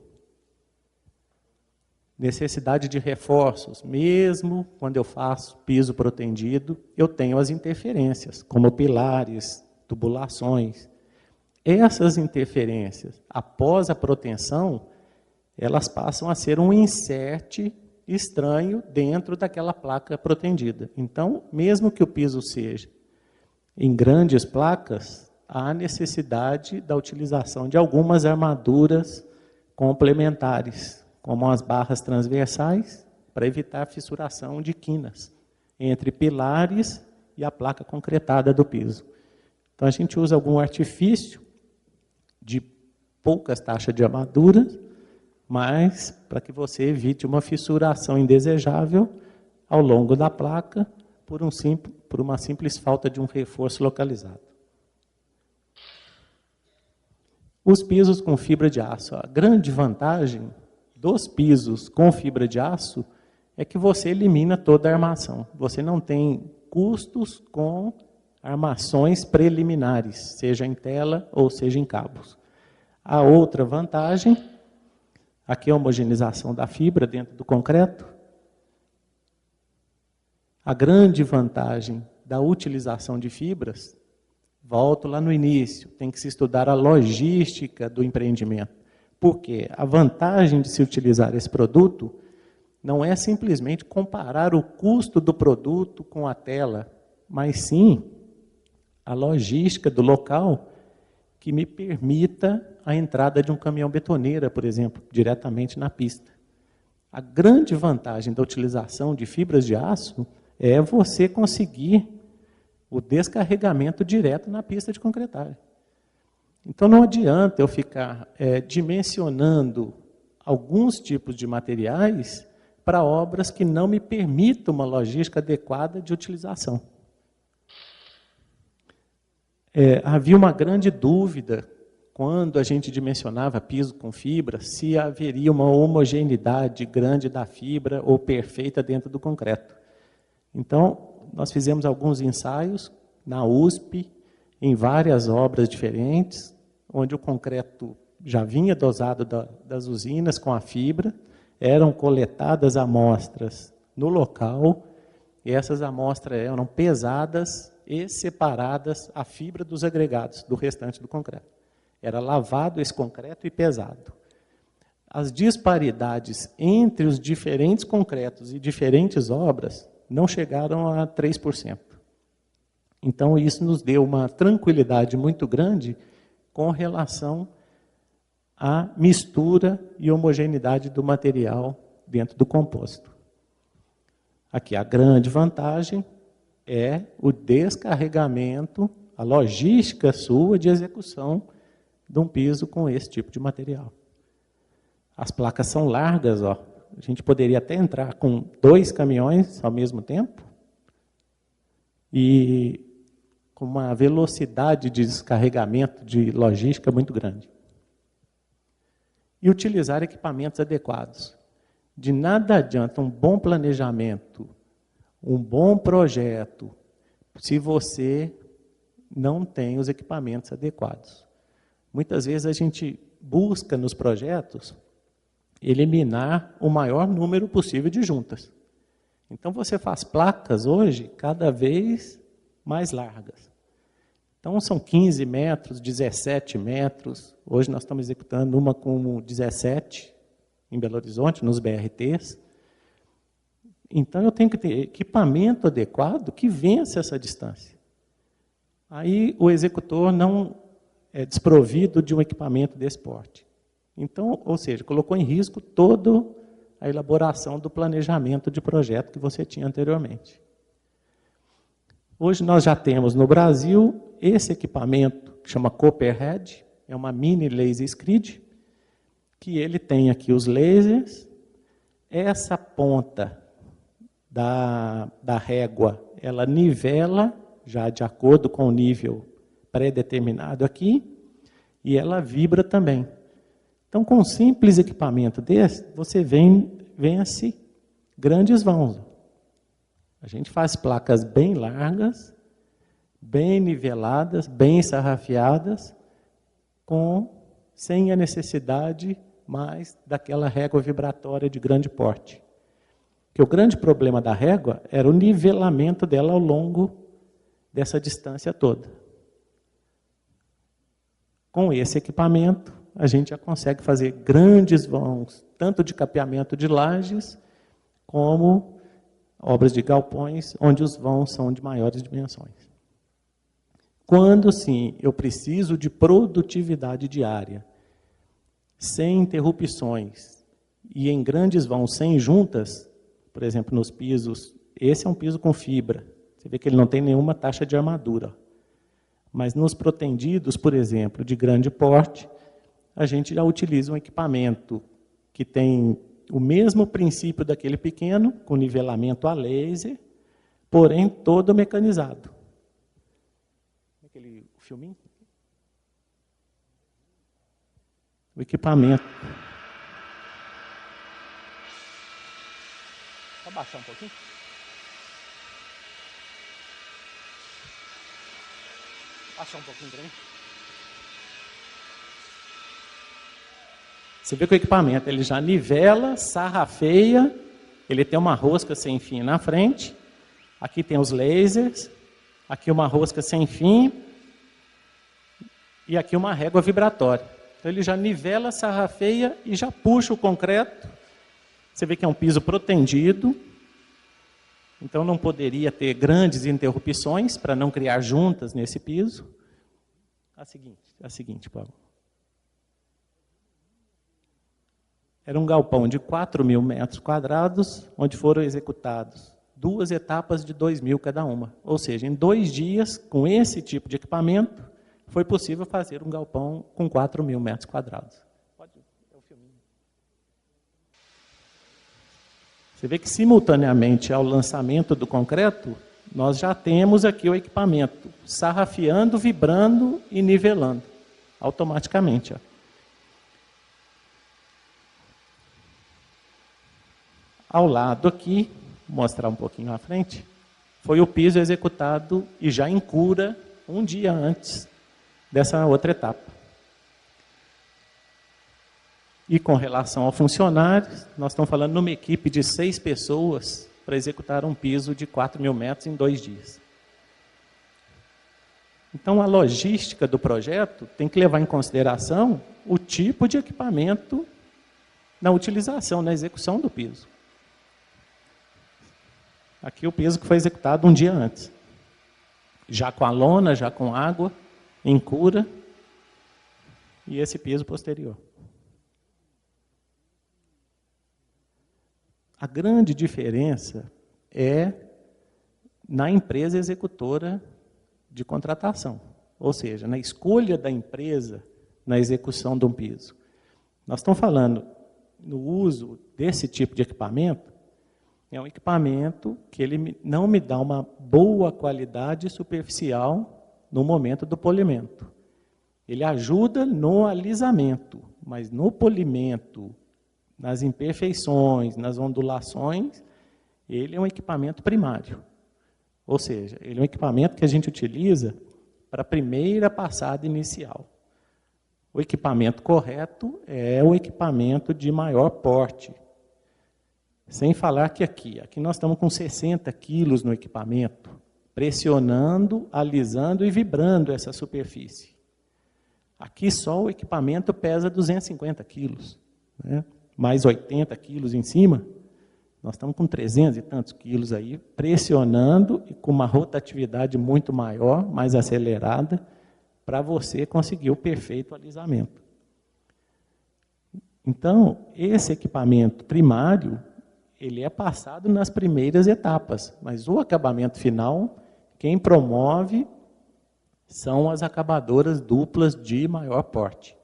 Necessidade de reforços. Mesmo quando eu faço piso protendido, eu tenho as interferências, como pilares, tubulações. Essas interferências, após a proteção, elas passam a ser um insert estranho dentro daquela placa protendida. Então, mesmo que o piso seja em grandes placas, há necessidade da utilização de algumas armaduras complementares, como as barras transversais, para evitar a fissuração de quinas entre pilares e a placa concretada do piso. Então, a gente usa algum artifício de poucas taxas de armadura, mas para que você evite uma fissuração indesejável ao longo da placa por uma simples falta de um reforço localizado. Os pisos com fibra de aço. A grande vantagem dos pisos com fibra de aço é que você elimina toda a armação. Você não tem custos com armações preliminares, seja em tela ou seja em cabos. A outra vantagem, aqui é a homogeneização da fibra dentro do concreto. A grande vantagem da utilização de fibras, volto lá no início, tem que se estudar a logística do empreendimento. Porque a vantagem de se utilizar esse produto não é simplesmente comparar o custo do produto com a tela, mas sim a logística do local que me permita a entrada de um caminhão betoneira, por exemplo, diretamente na pista. A grande vantagem da utilização de fibras de aço é você conseguir o descarregamento direto na pista de concretagem. Então, não adianta eu ficar dimensionando alguns tipos de materiais para obras que não me permitam uma logística adequada de utilização. Havia uma grande dúvida, quando a gente dimensionava piso com fibra, se haveria uma homogeneidade grande da fibra ou perfeita dentro do concreto. Então, nós fizemos alguns ensaios na USP, em várias obras diferentes, onde o concreto já vinha dosado das usinas com a fibra, eram coletadas amostras no local, e essas amostras eram pesadas e separadas a fibra dos agregados, do restante do concreto. Era lavado esse concreto e pesado. As disparidades entre os diferentes concretos e diferentes obras não chegaram a 3%. Então, isso nos deu uma tranquilidade muito grande com relação à mistura e homogeneidade do material dentro do composto. Aqui, a grande vantagem é o descarregamento, a logística sua de execução de um piso com esse tipo de material. As placas são largas, ó. A gente poderia até entrar com 2 caminhões ao mesmo tempo e com uma velocidade de descarregamento de logística muito grande. E utilizar equipamentos adequados. De nada adianta um bom planejamento, um bom projeto, se você não tem os equipamentos adequados. Muitas vezes a gente busca nos projetos eliminar o maior número possível de juntas. Então, você faz placas hoje cada vez mais largas. Então, são 15 metros, 17 metros. Hoje nós estamos executando uma com 17 em Belo Horizonte, nos BRTs. Então, eu tenho que ter equipamento adequado que vença essa distância. Aí, o executor não é desprovido de um equipamento desse porte. Então, ou seja, colocou em risco toda a elaboração do planejamento de projeto que você tinha anteriormente. Hoje nós já temos no Brasil esse equipamento que chama Copperhead, é uma mini laser screed, que ele tem aqui os lasers, essa ponta da régua, ela nivela, já de acordo com o nível pré-determinado aqui, e ela vibra também. Então, com um simples equipamento desse, você vence grandes vãos. A gente faz placas bem largas, bem niveladas, bem sarrafiadas, sem a necessidade mais daquela régua vibratória de grande porte. Porque o grande problema da régua era o nivelamento dela ao longo dessa distância toda. Com esse equipamento, a gente já consegue fazer grandes vãos, tanto de capeamento de lajes, como obras de galpões, onde os vãos são de maiores dimensões. Quando, sim, eu preciso de produtividade diária, sem interrupções, e em grandes vãos sem juntas, por exemplo, nos pisos, esse é um piso com fibra, você vê que ele não tem nenhuma taxa de armadura. Mas nos protendidos, por exemplo, de grande porte, a gente já utiliza um equipamento que tem o mesmo princípio daquele pequeno, com nivelamento a laser, porém todo mecanizado. Aquele filminho? O equipamento. Vou abaixar um pouquinho. Baixar um pouquinho para mim. Você vê que o equipamento ele já nivela, sarrafeia, ele tem uma rosca sem fim na frente, aqui tem os lasers, aqui uma rosca sem fim e aqui uma régua vibratória. Então ele já nivela, sarrafeia e já puxa o concreto. Você vê que é um piso protendido, então não poderia ter grandes interrupções para não criar juntas nesse piso. A seguinte, Paulo. Era um galpão de 4.000 metros quadrados, onde foram executados 2 etapas de 2.000 cada uma. Ou seja, em 2 dias, com esse tipo de equipamento, foi possível fazer um galpão com 4.000 metros quadrados. Você vê que, simultaneamente ao lançamento do concreto, nós já temos aqui o equipamento sarrafiando, vibrando e nivelando automaticamente. Ó. Ao lado aqui, vou mostrar um pouquinho à frente, foi o piso executado e já em cura 1 dia antes dessa outra etapa. E com relação ao funcionário, nós estamos falando numa equipe de 6 pessoas para executar um piso de 4.000 metros em 2 dias. Então, a logística do projeto tem que levar em consideração o tipo de equipamento na utilização, na execução do piso. Aqui o piso que foi executado 1 dia antes. Já com a lona, já com água, em cura, e esse piso posterior. A grande diferença é na empresa executora de contratação, ou seja, na escolha da empresa na execução de um piso. Nós estamos falando no uso desse tipo de equipamento, é um equipamento que ele não me dá uma boa qualidade superficial no momento do polimento. Ele ajuda no alisamento, mas no polimento, nas imperfeições, nas ondulações, ele é um equipamento primário. Ou seja, ele é um equipamento que a gente utiliza para a primeira passada inicial. O equipamento correto é o equipamento de maior porte. Sem falar que aqui nós estamos com 60 quilos no equipamento, pressionando, alisando e vibrando essa superfície. Aqui só o equipamento pesa 250 quilos, né? Mais 80 quilos em cima, nós estamos com 300 e tantos quilos aí, pressionando e com uma rotatividade muito maior, mais acelerada, para você conseguir o perfeito alisamento. Então, esse equipamento primário, ele é passado nas primeiras etapas, mas o acabamento final, quem promove são as acabadoras duplas de maior porte.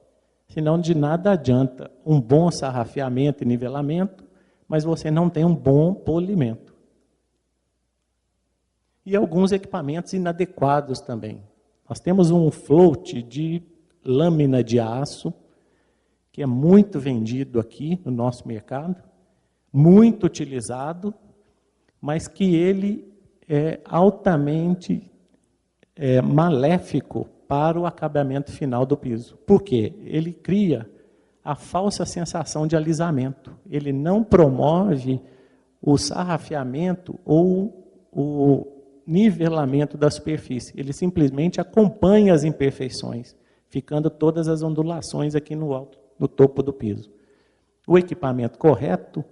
Senão, de nada adianta um bom sarrafeamento e nivelamento, mas você não tem um bom polimento. E alguns equipamentos inadequados também. Nós temos um float de lâmina de aço, que é muito vendido aqui no nosso mercado, muito utilizado, mas que ele é altamente maléfico para o acabamento final do piso. Por quê? Ele cria a falsa sensação de alisamento. Ele não promove o sarrafeamento ou o nivelamento da superfície. Ele simplesmente acompanha as imperfeições, ficando todas as ondulações aqui no alto, no topo do piso. O equipamento correto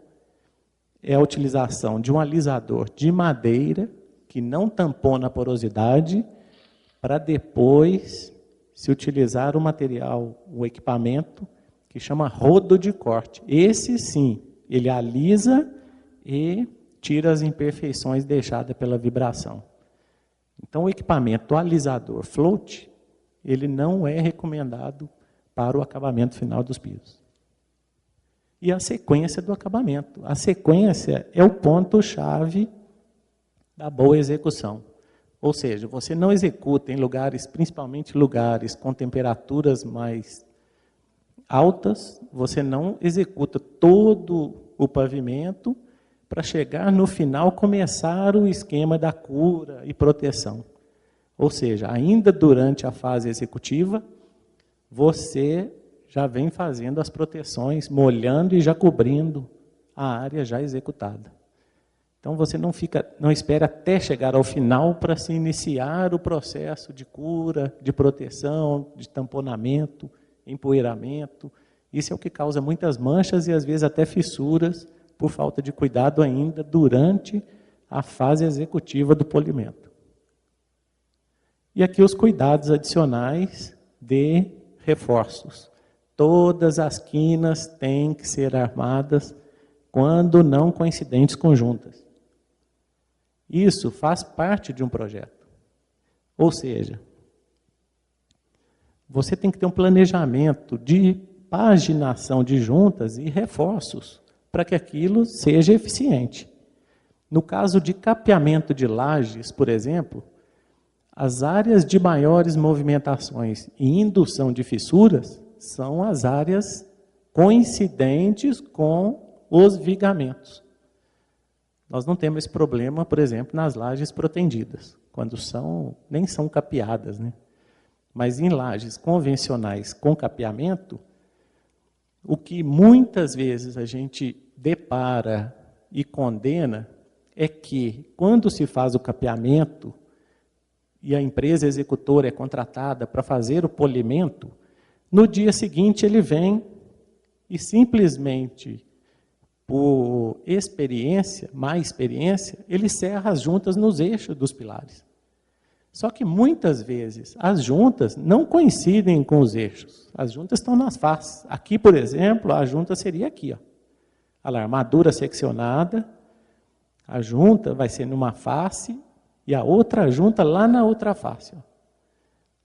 é a utilização de um alisador de madeira que não tampona a porosidade, para depois se utilizar o material, o equipamento que chama rodo de corte. Esse sim, ele alisa e tira as imperfeições deixadas pela vibração. Então, o equipamento alisador float, ele não é recomendado para o acabamento final dos pisos. E a sequência do acabamento. A sequência é o ponto-chave da boa execução. Ou seja, você não executa em lugares, principalmente lugares com temperaturas mais altas, você não executa todo o pavimento para chegar no final, começar o esquema da cura e proteção. Ou seja, ainda durante a fase executiva, você já vem fazendo as proteções, molhando e já cobrindo a área já executada. Então você não espera até chegar ao final para se iniciar o processo de cura, de proteção, de tamponamento, empoeiramento. Isso é o que causa muitas manchas e às vezes até fissuras por falta de cuidado ainda durante a fase executiva do polimento. E aqui os cuidados adicionais de reforços. Todas as quinas têm que ser armadas quando não coincidentes conjuntas. Isso faz parte de um projeto. Ou seja, você tem que ter um planejamento de paginação de juntas e reforços para que aquilo seja eficiente. No caso de capeamento de lajes, por exemplo, as áreas de maiores movimentações e indução de fissuras são as áreas coincidentes com os vigamentos. Nós não temos esse problema, por exemplo, nas lajes protendidas, quando nem são capeadas, né? Mas em lajes convencionais com capeamento, o que muitas vezes a gente depara e condena é que, quando se faz o capeamento e a empresa executora é contratada para fazer o polimento, no dia seguinte ele vem e simplesmente, por experiência, má experiência, ele serra as juntas nos eixos dos pilares. Só que muitas vezes as juntas não coincidem com os eixos. As juntas estão nas faces. Aqui, por exemplo, a junta seria aqui. Ó. A armadura seccionada, a junta vai ser numa face e a outra junta lá na outra face. Ó.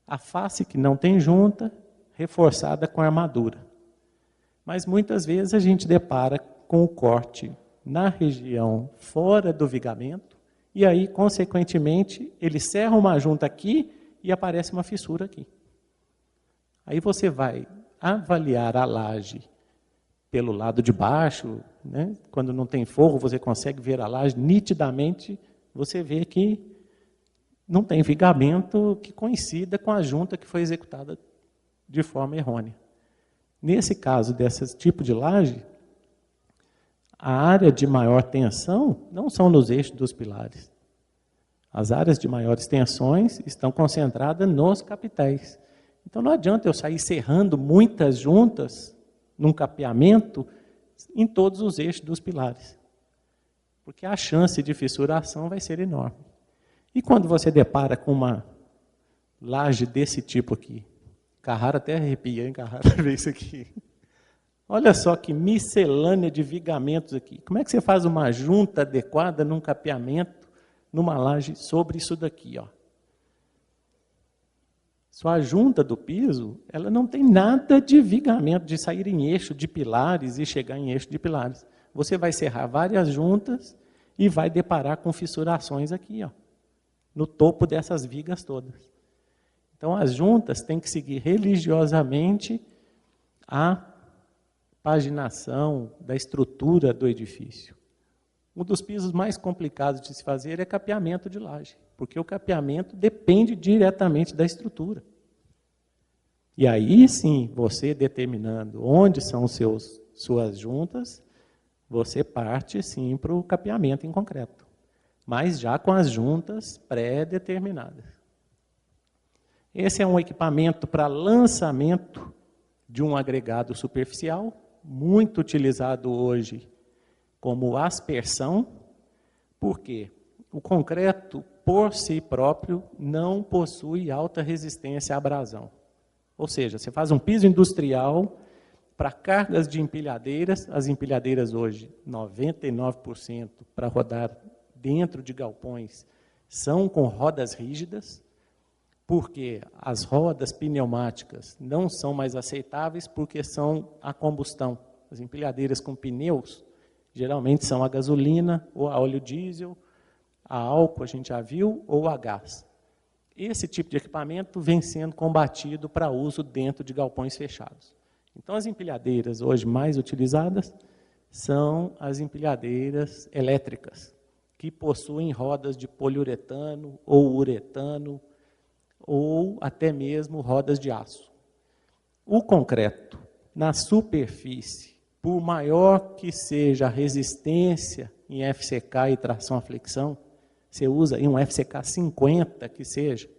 A face que não tem junta, reforçada com a armadura. Mas muitas vezes a gente depara com o corte na região fora do vigamento, e aí, consequentemente, ele serra uma junta aqui e aparece uma fissura aqui. Aí você vai avaliar a laje pelo lado de baixo, né? Quando não tem forro, você consegue ver a laje nitidamente, você vê que não tem vigamento que coincida com a junta que foi executada de forma errônea. Nesse caso, desse tipo de laje, a área de maior tensão não são nos eixos dos pilares. As áreas de maiores tensões estão concentradas nos capitéis. Então não adianta eu sair serrando muitas juntas num capeamento em todos os eixos dos pilares. Porque a chance de fissuração vai ser enorme. E quando você depara com uma laje desse tipo aqui, Carrara até arrepia, hein, Carrara, ver isso aqui. Olha só que miscelânea de vigamentos aqui. Como é que você faz uma junta adequada num capeamento, numa laje sobre isso daqui, ó? Sua junta do piso, ela não tem nada de vigamento, de sair em eixo de pilares e chegar em eixo de pilares. Você vai serrar várias juntas e vai deparar com fissurações aqui, ó, no topo dessas vigas todas. Então, as juntas têm que seguir religiosamente a paginação da estrutura do edifício. Um dos pisos mais complicados de se fazer é capeamento de laje, porque o capeamento depende diretamente da estrutura. E aí sim, você determinando onde são suas juntas, você parte sim para o capeamento em concreto, mas já com as juntas pré-determinadas. Esse é um equipamento para lançamento de um agregado superficial, muito utilizado hoje como aspersão, porque o concreto, por si próprio, não possui alta resistência à abrasão. Ou seja, você faz um piso industrial para cargas de empilhadeiras, as empilhadeiras hoje, 99% para rodar dentro de galpões, são com rodas rígidas, porque as rodas pneumáticas não são mais aceitáveis porque são a combustão. As empilhadeiras com pneus, geralmente são a gasolina, ou a óleo diesel, a álcool, a gente já viu, ou a gás. Esse tipo de equipamento vem sendo combatido para uso dentro de galpões fechados. Então, as empilhadeiras hoje mais utilizadas são as empilhadeiras elétricas, que possuem rodas de poliuretano ou uretano, ou até mesmo rodas de aço. O concreto, na superfície, por maior que seja a resistência em FCK e tração à flexão, você usa em um FCK 50 que seja,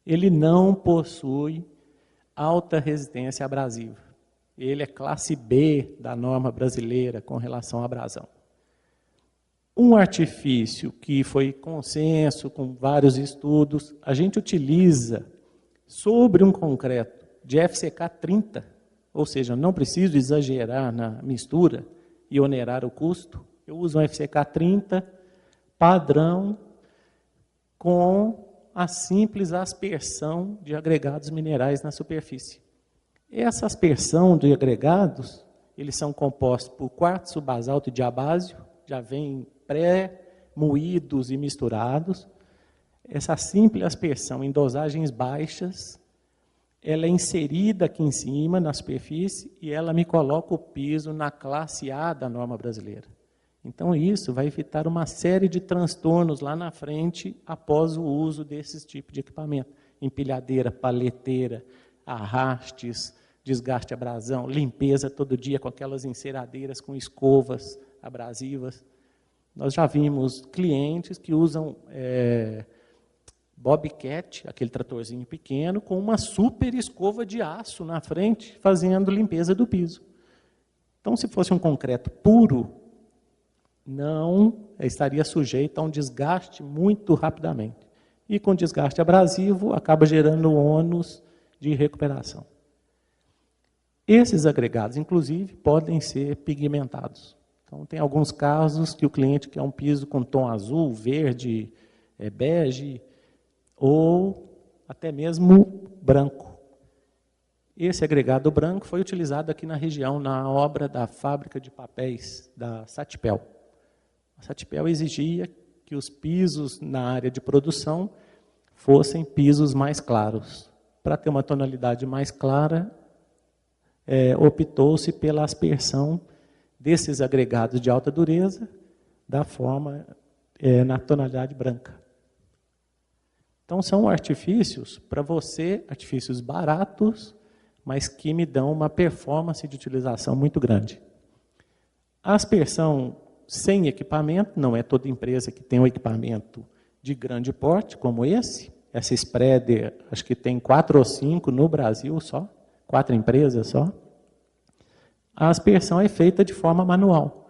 ele não possui alta resistência abrasiva. Ele é classe B da norma brasileira com relação à abrasão. Um artifício que foi consenso com vários estudos, a gente utiliza sobre um concreto de FCK 30, ou seja, não preciso exagerar na mistura e onerar o custo, eu uso um FCK 30 padrão com a simples aspersão de agregados minerais na superfície. Essa aspersão de agregados, eles são compostos por quartzo, basalto e diabásio, já vem pré-moídos e misturados. Essa simples aspersão em dosagens baixas, ela é inserida aqui em cima, na superfície, e ela me coloca o piso na classe A da norma brasileira. Então, isso vai evitar uma série de transtornos lá na frente, após o uso desses tipos de equipamento. Empilhadeira, paleteira, arrastes, desgaste abrasão, limpeza todo dia com aquelas enceradeiras com escovas abrasivas. Nós já vimos clientes que usam Bobcat, aquele tratorzinho pequeno, com uma super escova de aço na frente, fazendo limpeza do piso. Então, se fosse um concreto puro, não estaria sujeito a um desgaste muito rapidamente. E com desgaste abrasivo, acaba gerando ônus de recuperação. Esses agregados, inclusive, podem ser pigmentados. Então, tem alguns casos que o cliente quer um piso com tom azul, verde, bege, ou até mesmo branco. Esse agregado branco foi utilizado aqui na região, na obra da fábrica de papéis da Satipel. A Satipel exigia que os pisos na área de produção fossem pisos mais claros. Para ter uma tonalidade mais clara, optou-se pela aspersão desses agregados de alta dureza da forma na tonalidade branca. Então, são artifícios para você, artifícios baratos, mas que me dão uma performance de utilização muito grande. A aspersão sem equipamento, não é toda empresa que tem um equipamento de grande porte, como esse. Essa spreader, acho que tem 4 ou 5 no Brasil só, 4 empresas só. A aspersão é feita de forma manual,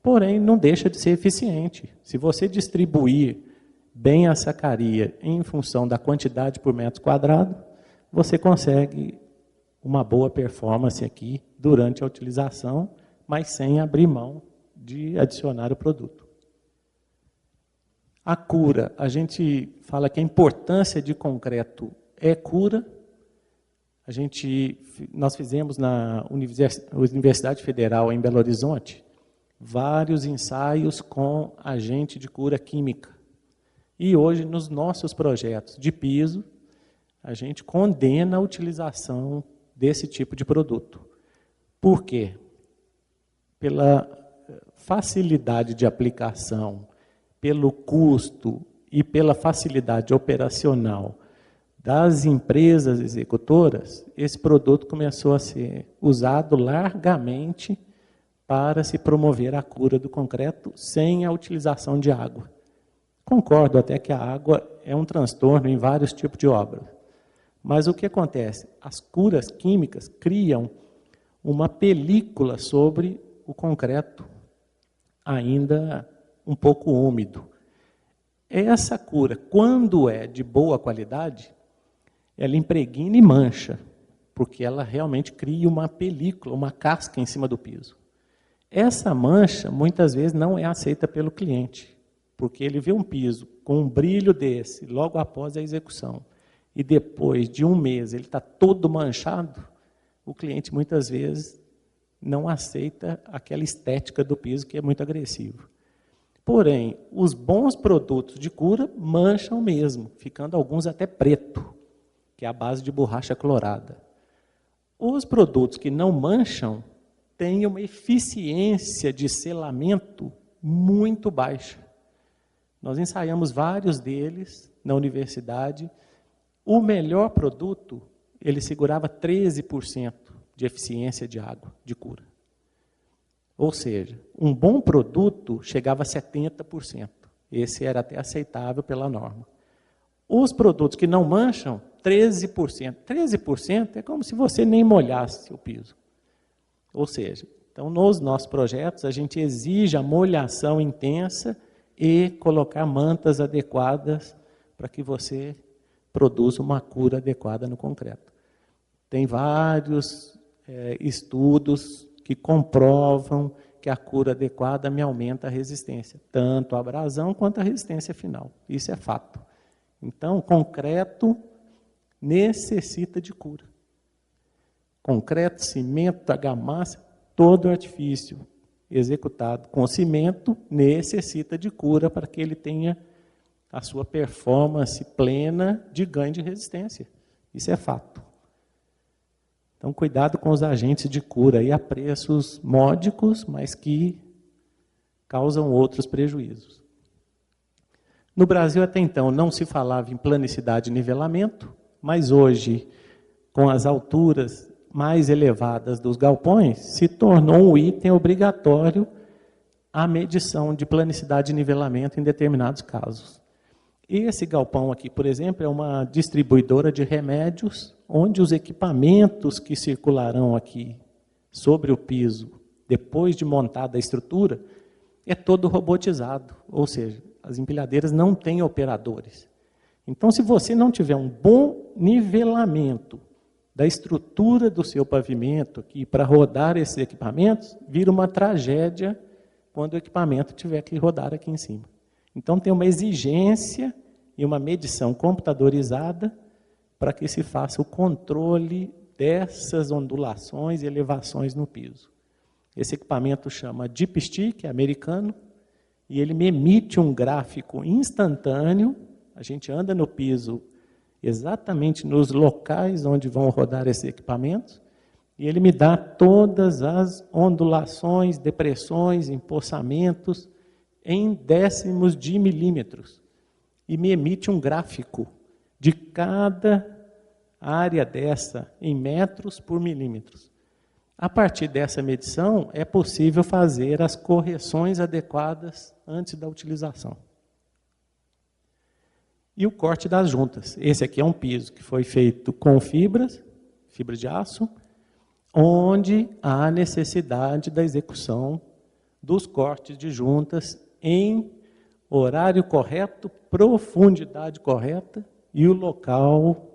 porém não deixa de ser eficiente. Se você distribuir bem a sacaria em função da quantidade por metro quadrado, você consegue uma boa performance aqui durante a utilização, mas sem abrir mão de adicionar o produto. A cura, a gente fala que a importância de concreto é cura. Nós fizemos na Universidade Federal em Belo Horizonte vários ensaios com agente de cura química. E hoje, nos nossos projetos de piso, a gente condena a utilização desse tipo de produto. Por quê? Pela facilidade de aplicação, pelo custo e pela facilidade operacional das empresas executoras, esse produto começou a ser usado largamente para se promover a cura do concreto sem a utilização de água. Concordo até que a água é um transtorno em vários tipos de obras. Mas o que acontece? As curas químicas criam uma película sobre o concreto ainda um pouco úmido. Essa cura, quando é de boa qualidade, ela impregna e mancha, porque ela realmente cria uma película, uma casca em cima do piso. Essa mancha, muitas vezes, não é aceita pelo cliente, porque ele vê um piso com um brilho desse, logo após a execução, e depois de um mês ele está todo manchado, o cliente, muitas vezes, não aceita aquela estética do piso, que é muito agressivo. Porém, os bons produtos de cura mancham mesmo, ficando alguns até preto, que é a base de borracha clorada. Os produtos que não mancham têm uma eficiência de selamento muito baixa. Nós ensaiamos vários deles na universidade. O melhor produto, ele segurava 13% de eficiência de água, de cura. Ou seja, um bom produto chegava a 70%. Esse era até aceitável pela norma. Os produtos que não mancham, 13%. 13% é como se você nem molhasse o piso. Ou seja, então nos nossos projetos a gente exige a molhação intensa e colocar mantas adequadas para que você produza uma cura adequada no concreto. Tem vários estudos que comprovam que a cura adequada me aumenta a resistência, tanto a abrasão quanto a resistência final. Isso é fato. Então, concreto necessita de cura. Concreto, cimento, argamassa, todo artifício executado com cimento necessita de cura para que ele tenha a sua performance plena de ganho de resistência. Isso é fato. Então, cuidado com os agentes de cura aí a preços módicos, mas que causam outros prejuízos. No Brasil, até então, não se falava em planicidade e nivelamento, mas hoje, com as alturas mais elevadas dos galpões, se tornou um item obrigatório a medição de planicidade e nivelamento em determinados casos. Esse galpão aqui, por exemplo, é uma distribuidora de remédios, onde os equipamentos que circularão aqui sobre o piso, depois de montada a estrutura, é todo robotizado, ou seja, as empilhadeiras não têm operadores. Então, se você não tiver um bom nivelamento da estrutura do seu pavimento aqui para rodar esses equipamentos, vira uma tragédia quando o equipamento tiver que rodar aqui em cima. Então, tem uma exigência e uma medição computadorizada para que se faça o controle dessas ondulações e elevações no piso. Esse equipamento chama Dipstick, é americano, e ele me emite um gráfico instantâneo. A gente anda no piso exatamente nos locais onde vão rodar esses equipamentos, e ele me dá todas as ondulações, depressões, empoçamentos, em décimos de milímetros, e me emite um gráfico de cada área dessa em metros por milímetros. A partir dessa medição, é possível fazer as correções adequadas antes da utilização. E o corte das juntas. Esse aqui é um piso que foi feito com fibra de aço, onde há necessidade da execução dos cortes de juntas em horário correto, profundidade correta e o local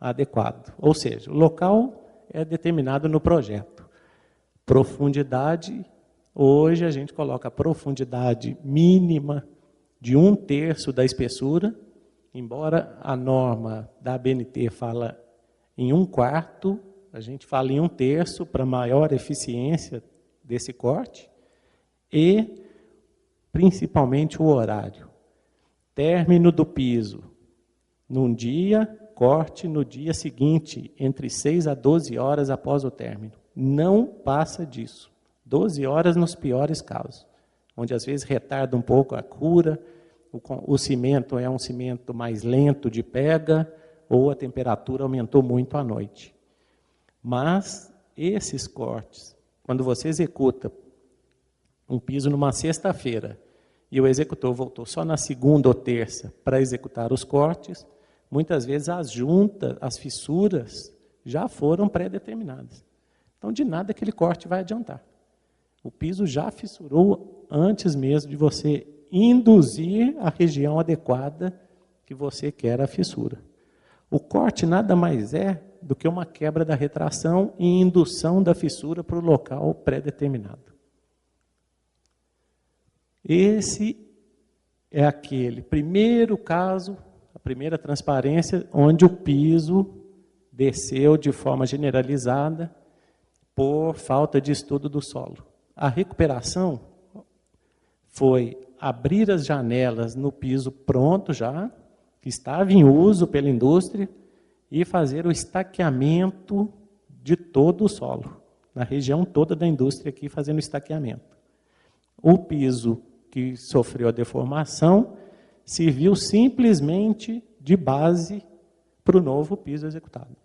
adequado. Ou seja, o local é determinado no projeto. Profundidade, hoje a gente coloca a profundidade mínima de 1/3 da espessura, embora a norma da ABNT fala em 1/4, a gente fala em 1/3 para maior eficiência desse corte, e principalmente o horário. Término do piso num dia, corte no dia seguinte, entre 6 a 12 horas após o término. Não passa disso. 12 horas nos piores casos, onde às vezes retarda um pouco a cura, o cimento é um cimento mais lento de pega, ou a temperatura aumentou muito à noite. Mas esses cortes, quando você executa um piso numa sexta-feira, e o executor voltou só na segunda ou terça para executar os cortes, muitas vezes as juntas, as fissuras, já foram pré-determinadas. Então, de nada aquele corte vai adiantar. O piso já fissurou antes mesmo de você induzir a região adequada que você quer a fissura. O corte nada mais é do que uma quebra da retração e indução da fissura para o local pré-determinado. Esse é aquele primeiro caso, a primeira transparência, onde o piso desceu de forma generalizada por falta de estudo do solo. A recuperação foi abrir as janelas no piso pronto já, que estava em uso pela indústria, e fazer o estaqueamento de todo o solo, na região toda da indústria aqui fazendo o estaqueamento. O piso que sofreu a deformação serviu simplesmente de base para o novo piso executado.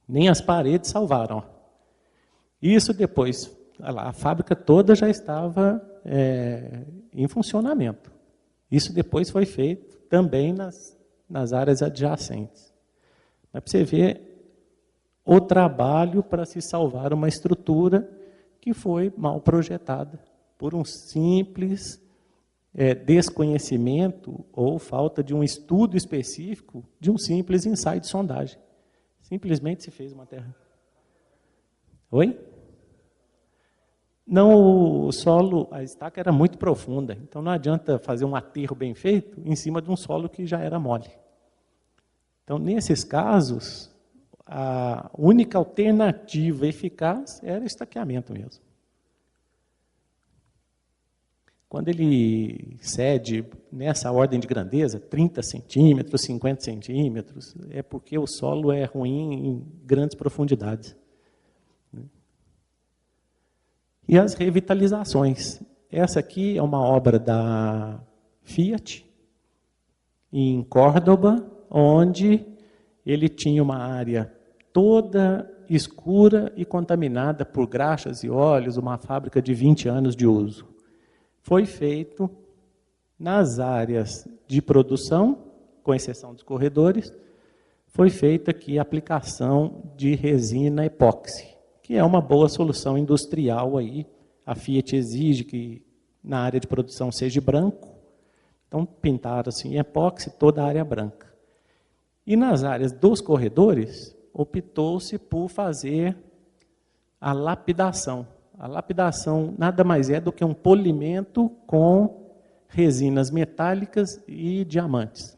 Nem as paredes salvaram. Isso depois, a fábrica toda já estava em funcionamento. Isso depois foi feito também nas áreas adjacentes. Mas para você ver o trabalho para se salvar uma estrutura que foi mal projetada por um simples desconhecimento ou falta de um estudo específico de um simples ensaio de sondagem. Simplesmente se fez uma terra. Oi? Não, o solo, a estaca era muito profunda, então não adianta fazer um aterro bem feito em cima de um solo que já era mole. Então, nesses casos, a única alternativa eficaz era o estaqueamento mesmo. Quando ele cede nessa ordem de grandeza, 30 centímetros, 50 centímetros, é porque o solo é ruim em grandes profundidades. E as revitalizações. Essa aqui é uma obra da Fiat, em Córdoba, onde ele tinha uma área toda escura e contaminada por graxas e óleos, uma fábrica de 20 anos de uso. Foi feito nas áreas de produção, com exceção dos corredores, foi feita aqui a aplicação de resina epóxi, que é uma boa solução industrial aí. A Fiat exige que na área de produção seja branco, então pintaram assim epóxi toda a área branca. E nas áreas dos corredores, optou-se por fazer a lapidação. A lapidação nada mais é do que um polimento com resinas metálicas e diamantes.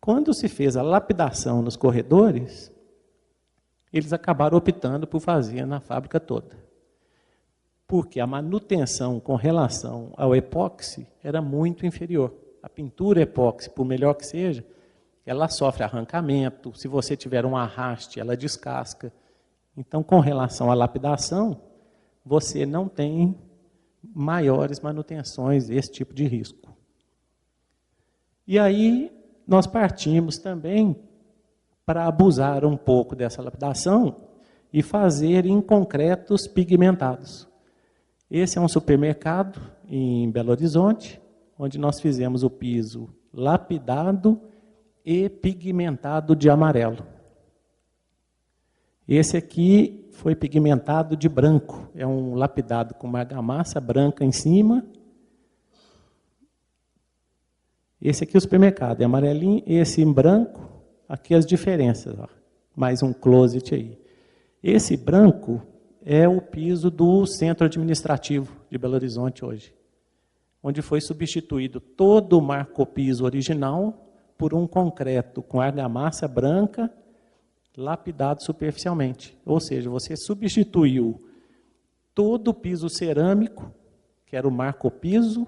Quando se fez a lapidação nos corredores, eles acabaram optando por fazer na fábrica toda. Porque a manutenção com relação ao epóxi era muito inferior. A pintura epóxi, por melhor que seja, ela sofre arrancamento, se você tiver um arraste, ela descasca. Então, com relação à lapidação, você não tem maiores manutenções desse tipo de risco. E aí, nós partimos também para abusar um pouco dessa lapidação e fazer em concretos pigmentados. Esse é um supermercado em Belo Horizonte, onde nós fizemos o piso lapidado e pigmentado de amarelo. Esse aqui foi pigmentado de branco, é um lapidado com uma argamassa branca em cima. Esse aqui é o supermercado, é amarelinho, esse em branco, aqui as diferenças, ó. Mais um closet aí. Esse branco é o piso do Centro Administrativo de Belo Horizonte hoje, onde foi substituído todo o marcopiso original por um concreto com argamassa branca lapidado superficialmente. Ou seja, você substituiu todo o piso cerâmico, que era o marcopiso,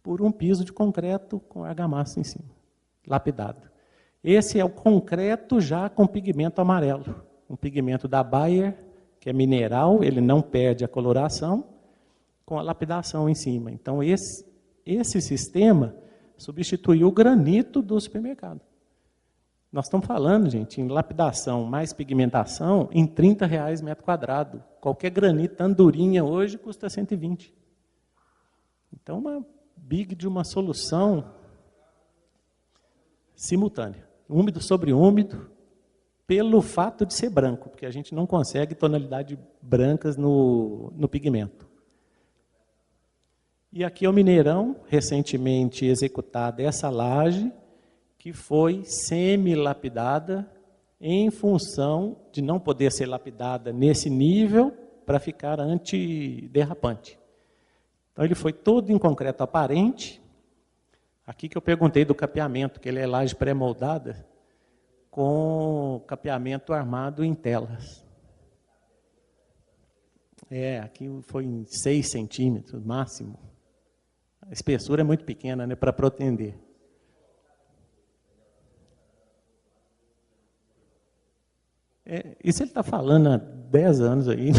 por um piso de concreto com argamassa em cima, lapidado. Esse é o concreto já com pigmento amarelo, um pigmento da Bayer, que é mineral, ele não perde a coloração, com a lapidação em cima. Então, esse sistema substituiu o granito do supermercado. Nós estamos falando, gente, em lapidação mais pigmentação, em R$30 metro quadrado. Qualquer granito andorinha hoje custa 120. Então, uma big de uma solução simultânea. Úmido sobre úmido, pelo fato de ser branco, porque a gente não consegue tonalidades brancas no pigmento. E aqui é o Mineirão, recentemente executada essa laje, que foi semi-lapidada em função de não poder ser lapidada nesse nível para ficar antiderrapante. Então, ele foi todo em concreto aparente. Aqui que eu perguntei do capeamento, que ele é laje pré-moldada, com capeamento armado em telas. Aqui foi em 6 centímetros, máximo. A espessura é muito pequena, né, para protender. Isso ele está falando há 10 anos aí.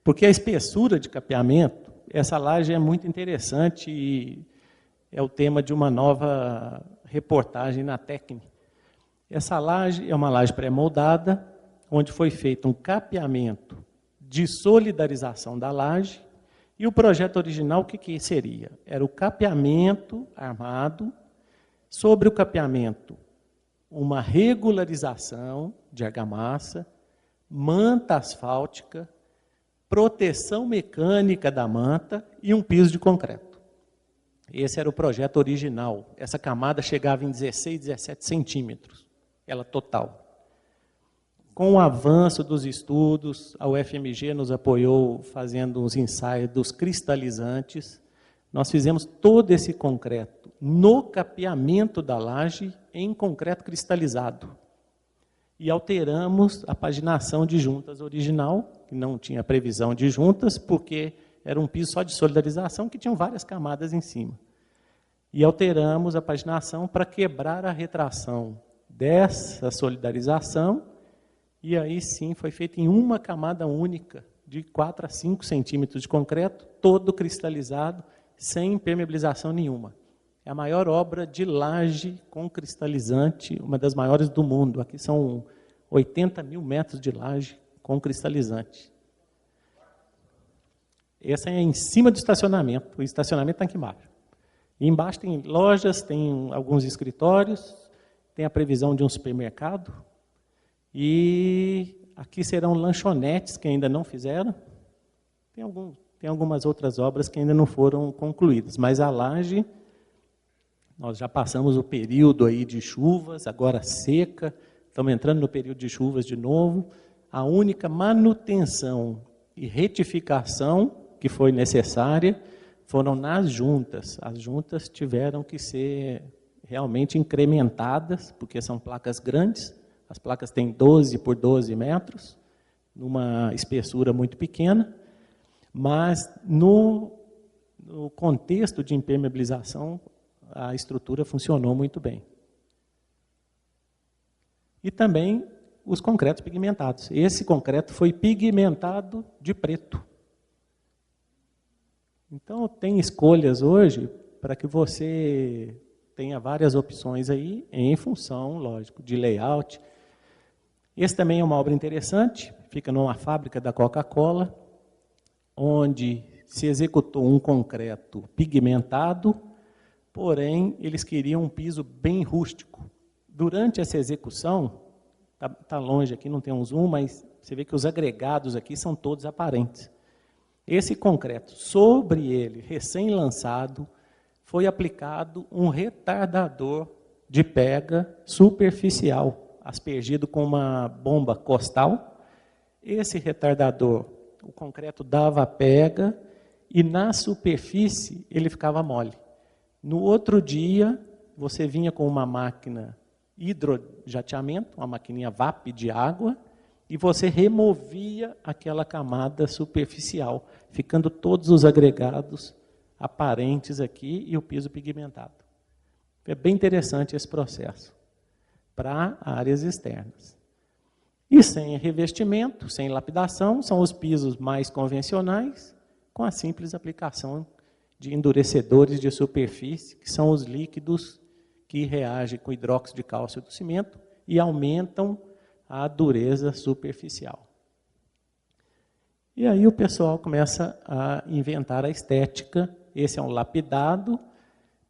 Porque a espessura de capeamento, essa laje é muito interessante e é o tema de uma nova reportagem na Tecne. Essa laje é uma laje pré-moldada, onde foi feito um capeamento de solidarização da laje, e o projeto original, o que seria? Era o capeamento armado, sobre o capeamento, uma regularização de argamassa, manta asfáltica, proteção mecânica da manta e um piso de concreto. Esse era o projeto original. Essa camada chegava em 16, 17 centímetros, ela total. Com o avanço dos estudos, a UFMG nos apoiou fazendo os ensaios dos cristalizantes. Nós fizemos todo esse concreto no capeamento da laje em concreto cristalizado. E alteramos a paginação de juntas original, que não tinha previsão de juntas, porque era um piso só de solidarização, que tinham várias camadas em cima. E alteramos a paginação para quebrar a retração dessa solidarização, e aí sim foi feito em uma camada única, de 4 a 5 centímetros de concreto, todo cristalizado, sem impermeabilização nenhuma. É a maior obra de laje com cristalizante, uma das maiores do mundo. Aqui são 80 mil metros de laje com cristalizante. Essa é em cima do estacionamento. O estacionamento está aqui embaixo. E embaixo tem lojas, tem alguns escritórios, tem a previsão de um supermercado. E aqui serão lanchonetes que ainda não fizeram. Tem algumas outras obras que ainda não foram concluídas. Mas a laje, nós já passamos o período aí de chuvas, agora seca, estamos entrando no período de chuvas de novo. A única manutenção e retificação que foi necessária foram nas juntas. As juntas tiveram que ser realmente incrementadas, porque são placas grandes. As placas têm 12 por 12 metros, numa espessura muito pequena, mas no contexto de impermeabilização, a estrutura funcionou muito bem. E também os concretos pigmentados. Esse concreto foi pigmentado de preto. Então, tem escolhas hoje para que você tenha várias opções aí, em função, lógico, de layout. Esse também é uma obra interessante, fica numa fábrica da Coca-Cola, onde se executou um concreto pigmentado, porém, eles queriam um piso bem rústico. Durante essa execução, está longe aqui, não tem um zoom, mas você vê que os agregados aqui são todos aparentes. Esse concreto, sobre ele, recém-lançado, foi aplicado um retardador de pega superficial, aspergido com uma bomba costal, Esse retardador, o concreto dava pega e na superfície ele ficava mole. No outro dia, você vinha com uma máquina hidrojateamento, uma maquininha VAP de água, e você removia aquela camada superficial, ficando todos os agregados aparentes aqui e o piso pigmentado. É bem interessante esse processo para áreas externas. E sem revestimento, sem lapidação, são os pisos mais convencionais, com a simples aplicação de endurecedores de superfície, que são os líquidos que reagem com hidróxido de cálcio do cimento e aumentam a dureza superficial. E aí o pessoal começa a inventar a estética. Esse é um lapidado,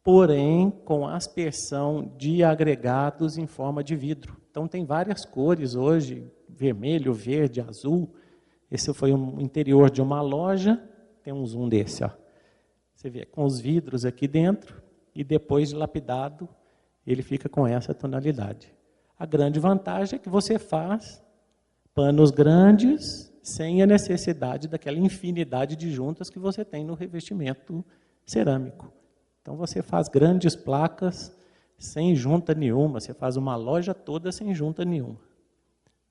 porém com aspersão de agregados em forma de vidro. Então tem várias cores hoje, vermelho, verde, azul. Esse foi um interior de uma loja, tem um zoom desse, ó. Você vê, com os vidros aqui dentro, e depois de lapidado, ele fica com essa tonalidade. A grande vantagem é que você faz panos grandes sem a necessidade daquela infinidade de juntas que você tem no revestimento cerâmico. Então você faz grandes placas sem junta nenhuma, você faz uma loja toda sem junta nenhuma.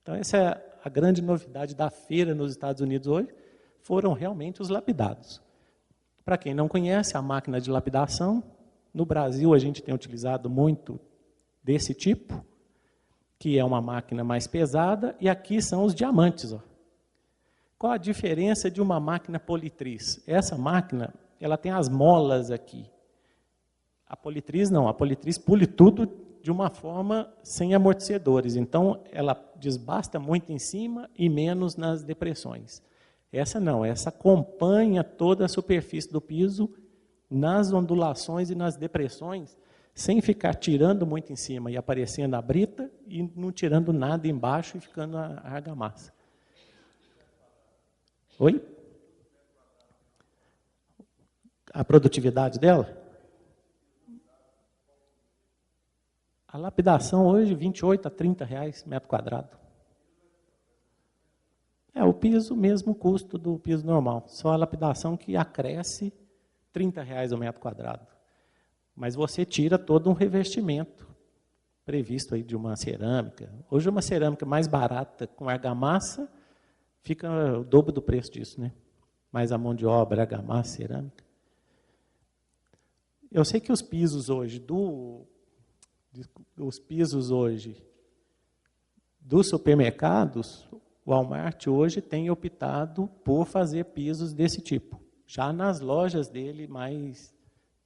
Então essa é a grande novidade da feira nos Estados Unidos hoje, foram realmente os lapidados. Para quem não conhece a máquina de lapidação, no Brasil a gente tem utilizado muito desse tipo, que é uma máquina mais pesada, e aqui são os diamantes. Ó. Qual a diferença de uma máquina politriz? Essa máquina, ela tem as molas aqui. A politriz não, a politriz pule tudo de uma forma sem amortecedores. Então, ela desbasta muito em cima e menos nas depressões. Essa não, essa acompanha toda a superfície do piso nas ondulações e nas depressões, sem ficar tirando muito em cima e aparecendo a brita e não tirando nada embaixo e ficando a argamassa. Oi? A produtividade dela? A lapidação hoje, 28 a 30 reais metro quadrado. É o piso, mesmo custo do piso normal. Só a lapidação que acresce 30 reais o metro quadrado. Mas você tira todo um revestimento previsto aí de uma cerâmica. Hoje uma cerâmica mais barata com argamassa fica o dobro do preço disso, né? Mais a mão de obra, argamassa, cerâmica. Eu sei que os pisos hoje dos supermercados, o Walmart hoje tem optado por fazer pisos desse tipo. Já nas lojas dele,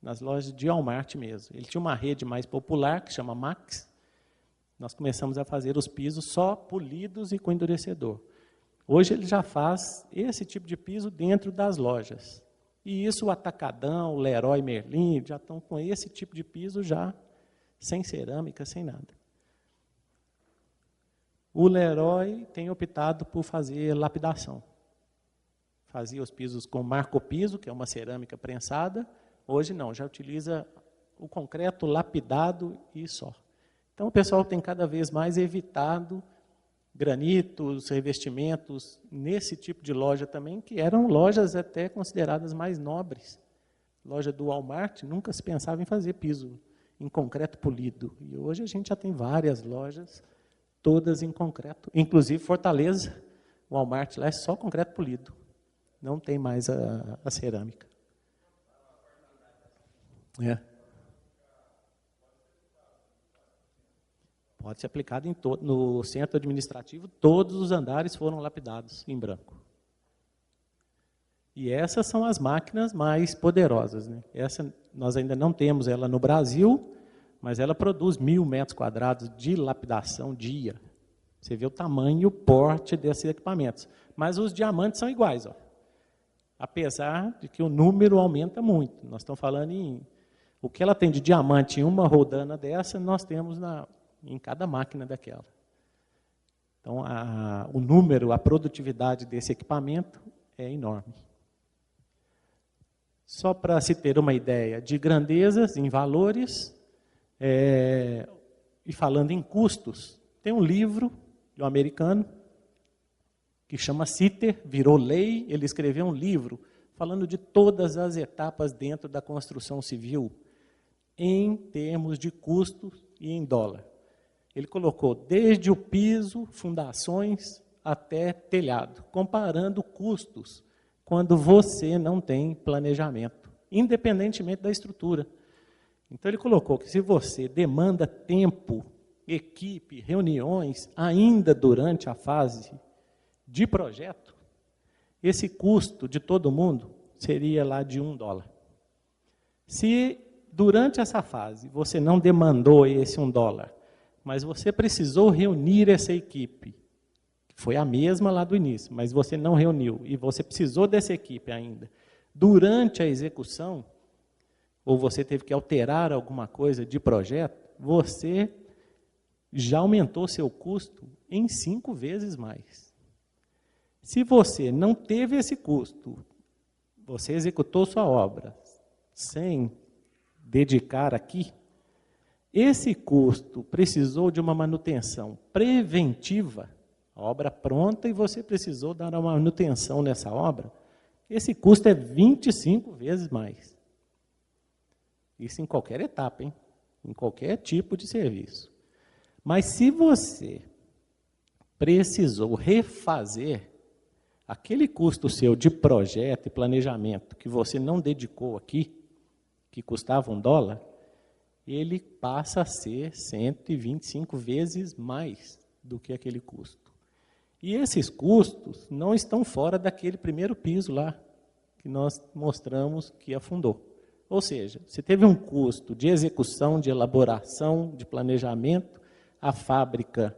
nas lojas de Walmart mesmo. Ele tinha uma rede mais popular, que chama Max. Nós começamos a fazer os pisos só polidos e com endurecedor. Hoje ele já faz esse tipo de piso dentro das lojas. E isso o Atacadão, o Leroy Merlin, já estão com esse tipo de piso já, sem cerâmica, sem nada. O Leroy tem optado por fazer lapidação. Fazia os pisos com marcopiso, que é uma cerâmica prensada. Hoje não, já utiliza o concreto lapidado e só. Então o pessoal tem cada vez mais evitado granitos, revestimentos, nesse tipo de loja também, que eram lojas até consideradas mais nobres. Loja do Walmart, nunca se pensava em fazer piso em concreto polido. E hoje a gente já tem várias lojas, todas em concreto. Inclusive Fortaleza, o Walmart lá é só concreto polido. Não tem mais a cerâmica. É. Pode ser aplicado no centro administrativo, todos os andares foram lapidados em branco. E essas são as máquinas mais poderosas, né? Essa, nós ainda não temos ela no Brasil, mas ela produz 1.000 metros quadrados de lapidação dia. Você vê o tamanho e o porte desses equipamentos. Mas os diamantes são iguais, ó. Apesar de que o número aumenta muito. Nós estamos falando em... O que ela tem de diamante em uma rodana dessa, nós temos em cada máquina daquela. Então, o número, a produtividade desse equipamento é enorme. Só para se ter uma ideia de grandezas, em valores, e falando em custos, tem um livro de um americano, que chama CITER, virou lei, ele escreveu um livro falando de todas as etapas dentro da construção civil, em termos de custos e em dólar. Ele colocou desde o piso, fundações, até telhado, comparando custos quando você não tem planejamento, independentemente da estrutura. Então, ele colocou que se você demanda tempo, equipe, reuniões, ainda durante a fase de projeto, esse custo de todo mundo seria lá de $1. Se durante essa fase você não demandou esse $1, mas você precisou reunir essa equipe, que foi a mesma lá do início, mas você não reuniu, e você precisou dessa equipe ainda, durante a execução, ou você teve que alterar alguma coisa de projeto, você já aumentou seu custo em 5 vezes mais. Se você não teve esse custo, você executou sua obra sem dedicar aqui, esse custo precisou de uma manutenção preventiva, a obra pronta e você precisou dar uma manutenção nessa obra, esse custo é 25 vezes mais. Isso em qualquer etapa, hein? Em qualquer tipo de serviço. Mas se você precisou refazer aquele custo seu de projeto e planejamento que você não dedicou aqui, que custava $1, ele passa a ser 125 vezes mais do que aquele custo. E esses custos não estão fora daquele primeiro piso lá, que nós mostramos que afundou. Ou seja, você teve um custo de execução, de elaboração, de planejamento, a fábrica.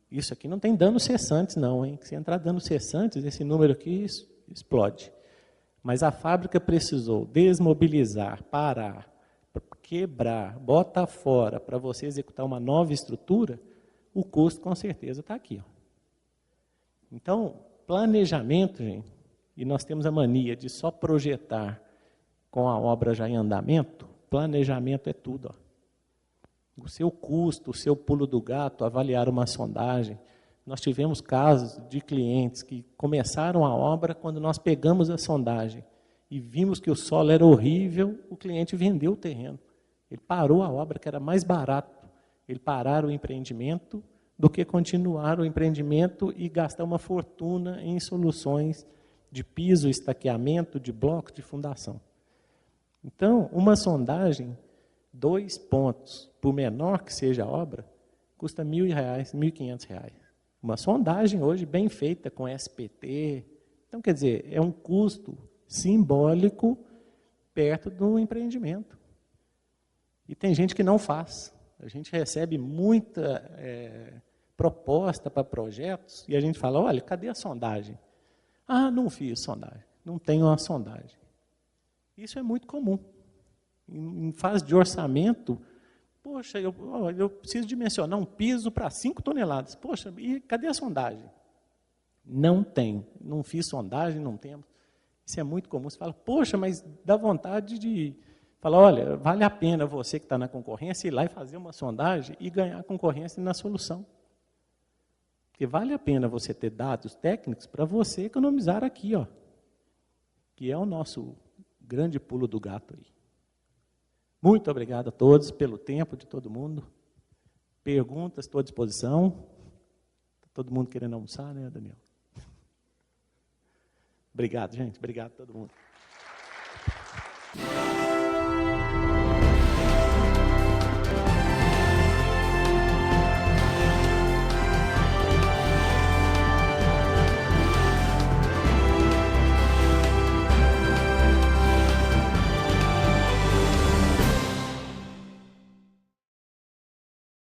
Isso aqui não tem danos cessantes, não, hein? Se entrar danos cessantes, esse número aqui explode. Mas a fábrica precisou desmobilizar, parar, quebrar, botar fora para você executar uma nova estrutura, o custo com certeza está aqui. Ó. Então, planejamento, gente, e nós temos a mania de só projetar com a obra já em andamento, planejamento é tudo. Ó. O seu custo, o seu pulo do gato, avaliar uma sondagem. Nós tivemos casos de clientes que começaram a obra quando nós pegamos a sondagem e vimos que o solo era horrível, o cliente vendeu o terreno. Ele parou a obra, que era mais barato ele parar o empreendimento do que continuar o empreendimento e gastar uma fortuna em soluções de piso, estaqueamento, de bloco, de fundação. Então, uma sondagem, 2 pontos, por menor que seja a obra, custa R$1.000, R$1.500. Uma sondagem hoje bem feita com SPT. Então, quer dizer, é um custo simbólico perto do empreendimento. E tem gente que não faz. A gente recebe muita proposta para projetos e a gente fala, olha, cadê a sondagem? Ah, não fiz sondagem, não tenho uma sondagem. Isso é muito comum. Em fase de orçamento, poxa, eu preciso dimensionar um piso para 5 toneladas. Poxa, e cadê a sondagem? Não tem, não fiz sondagem, não temos. Isso é muito comum. Você fala, poxa, mas dá vontade de falar, olha, vale a pena você que está na concorrência ir lá e fazer uma sondagem e ganhar a concorrência na solução. Porque vale a pena você ter dados técnicos para você economizar aqui, ó, que é o nosso grande pulo do gato aí. Muito obrigado a todos pelo tempo de todo mundo. Perguntas, estou à disposição. Tá todo mundo querendo almoçar, né, Daniel? Obrigado, gente. Obrigado a todo mundo.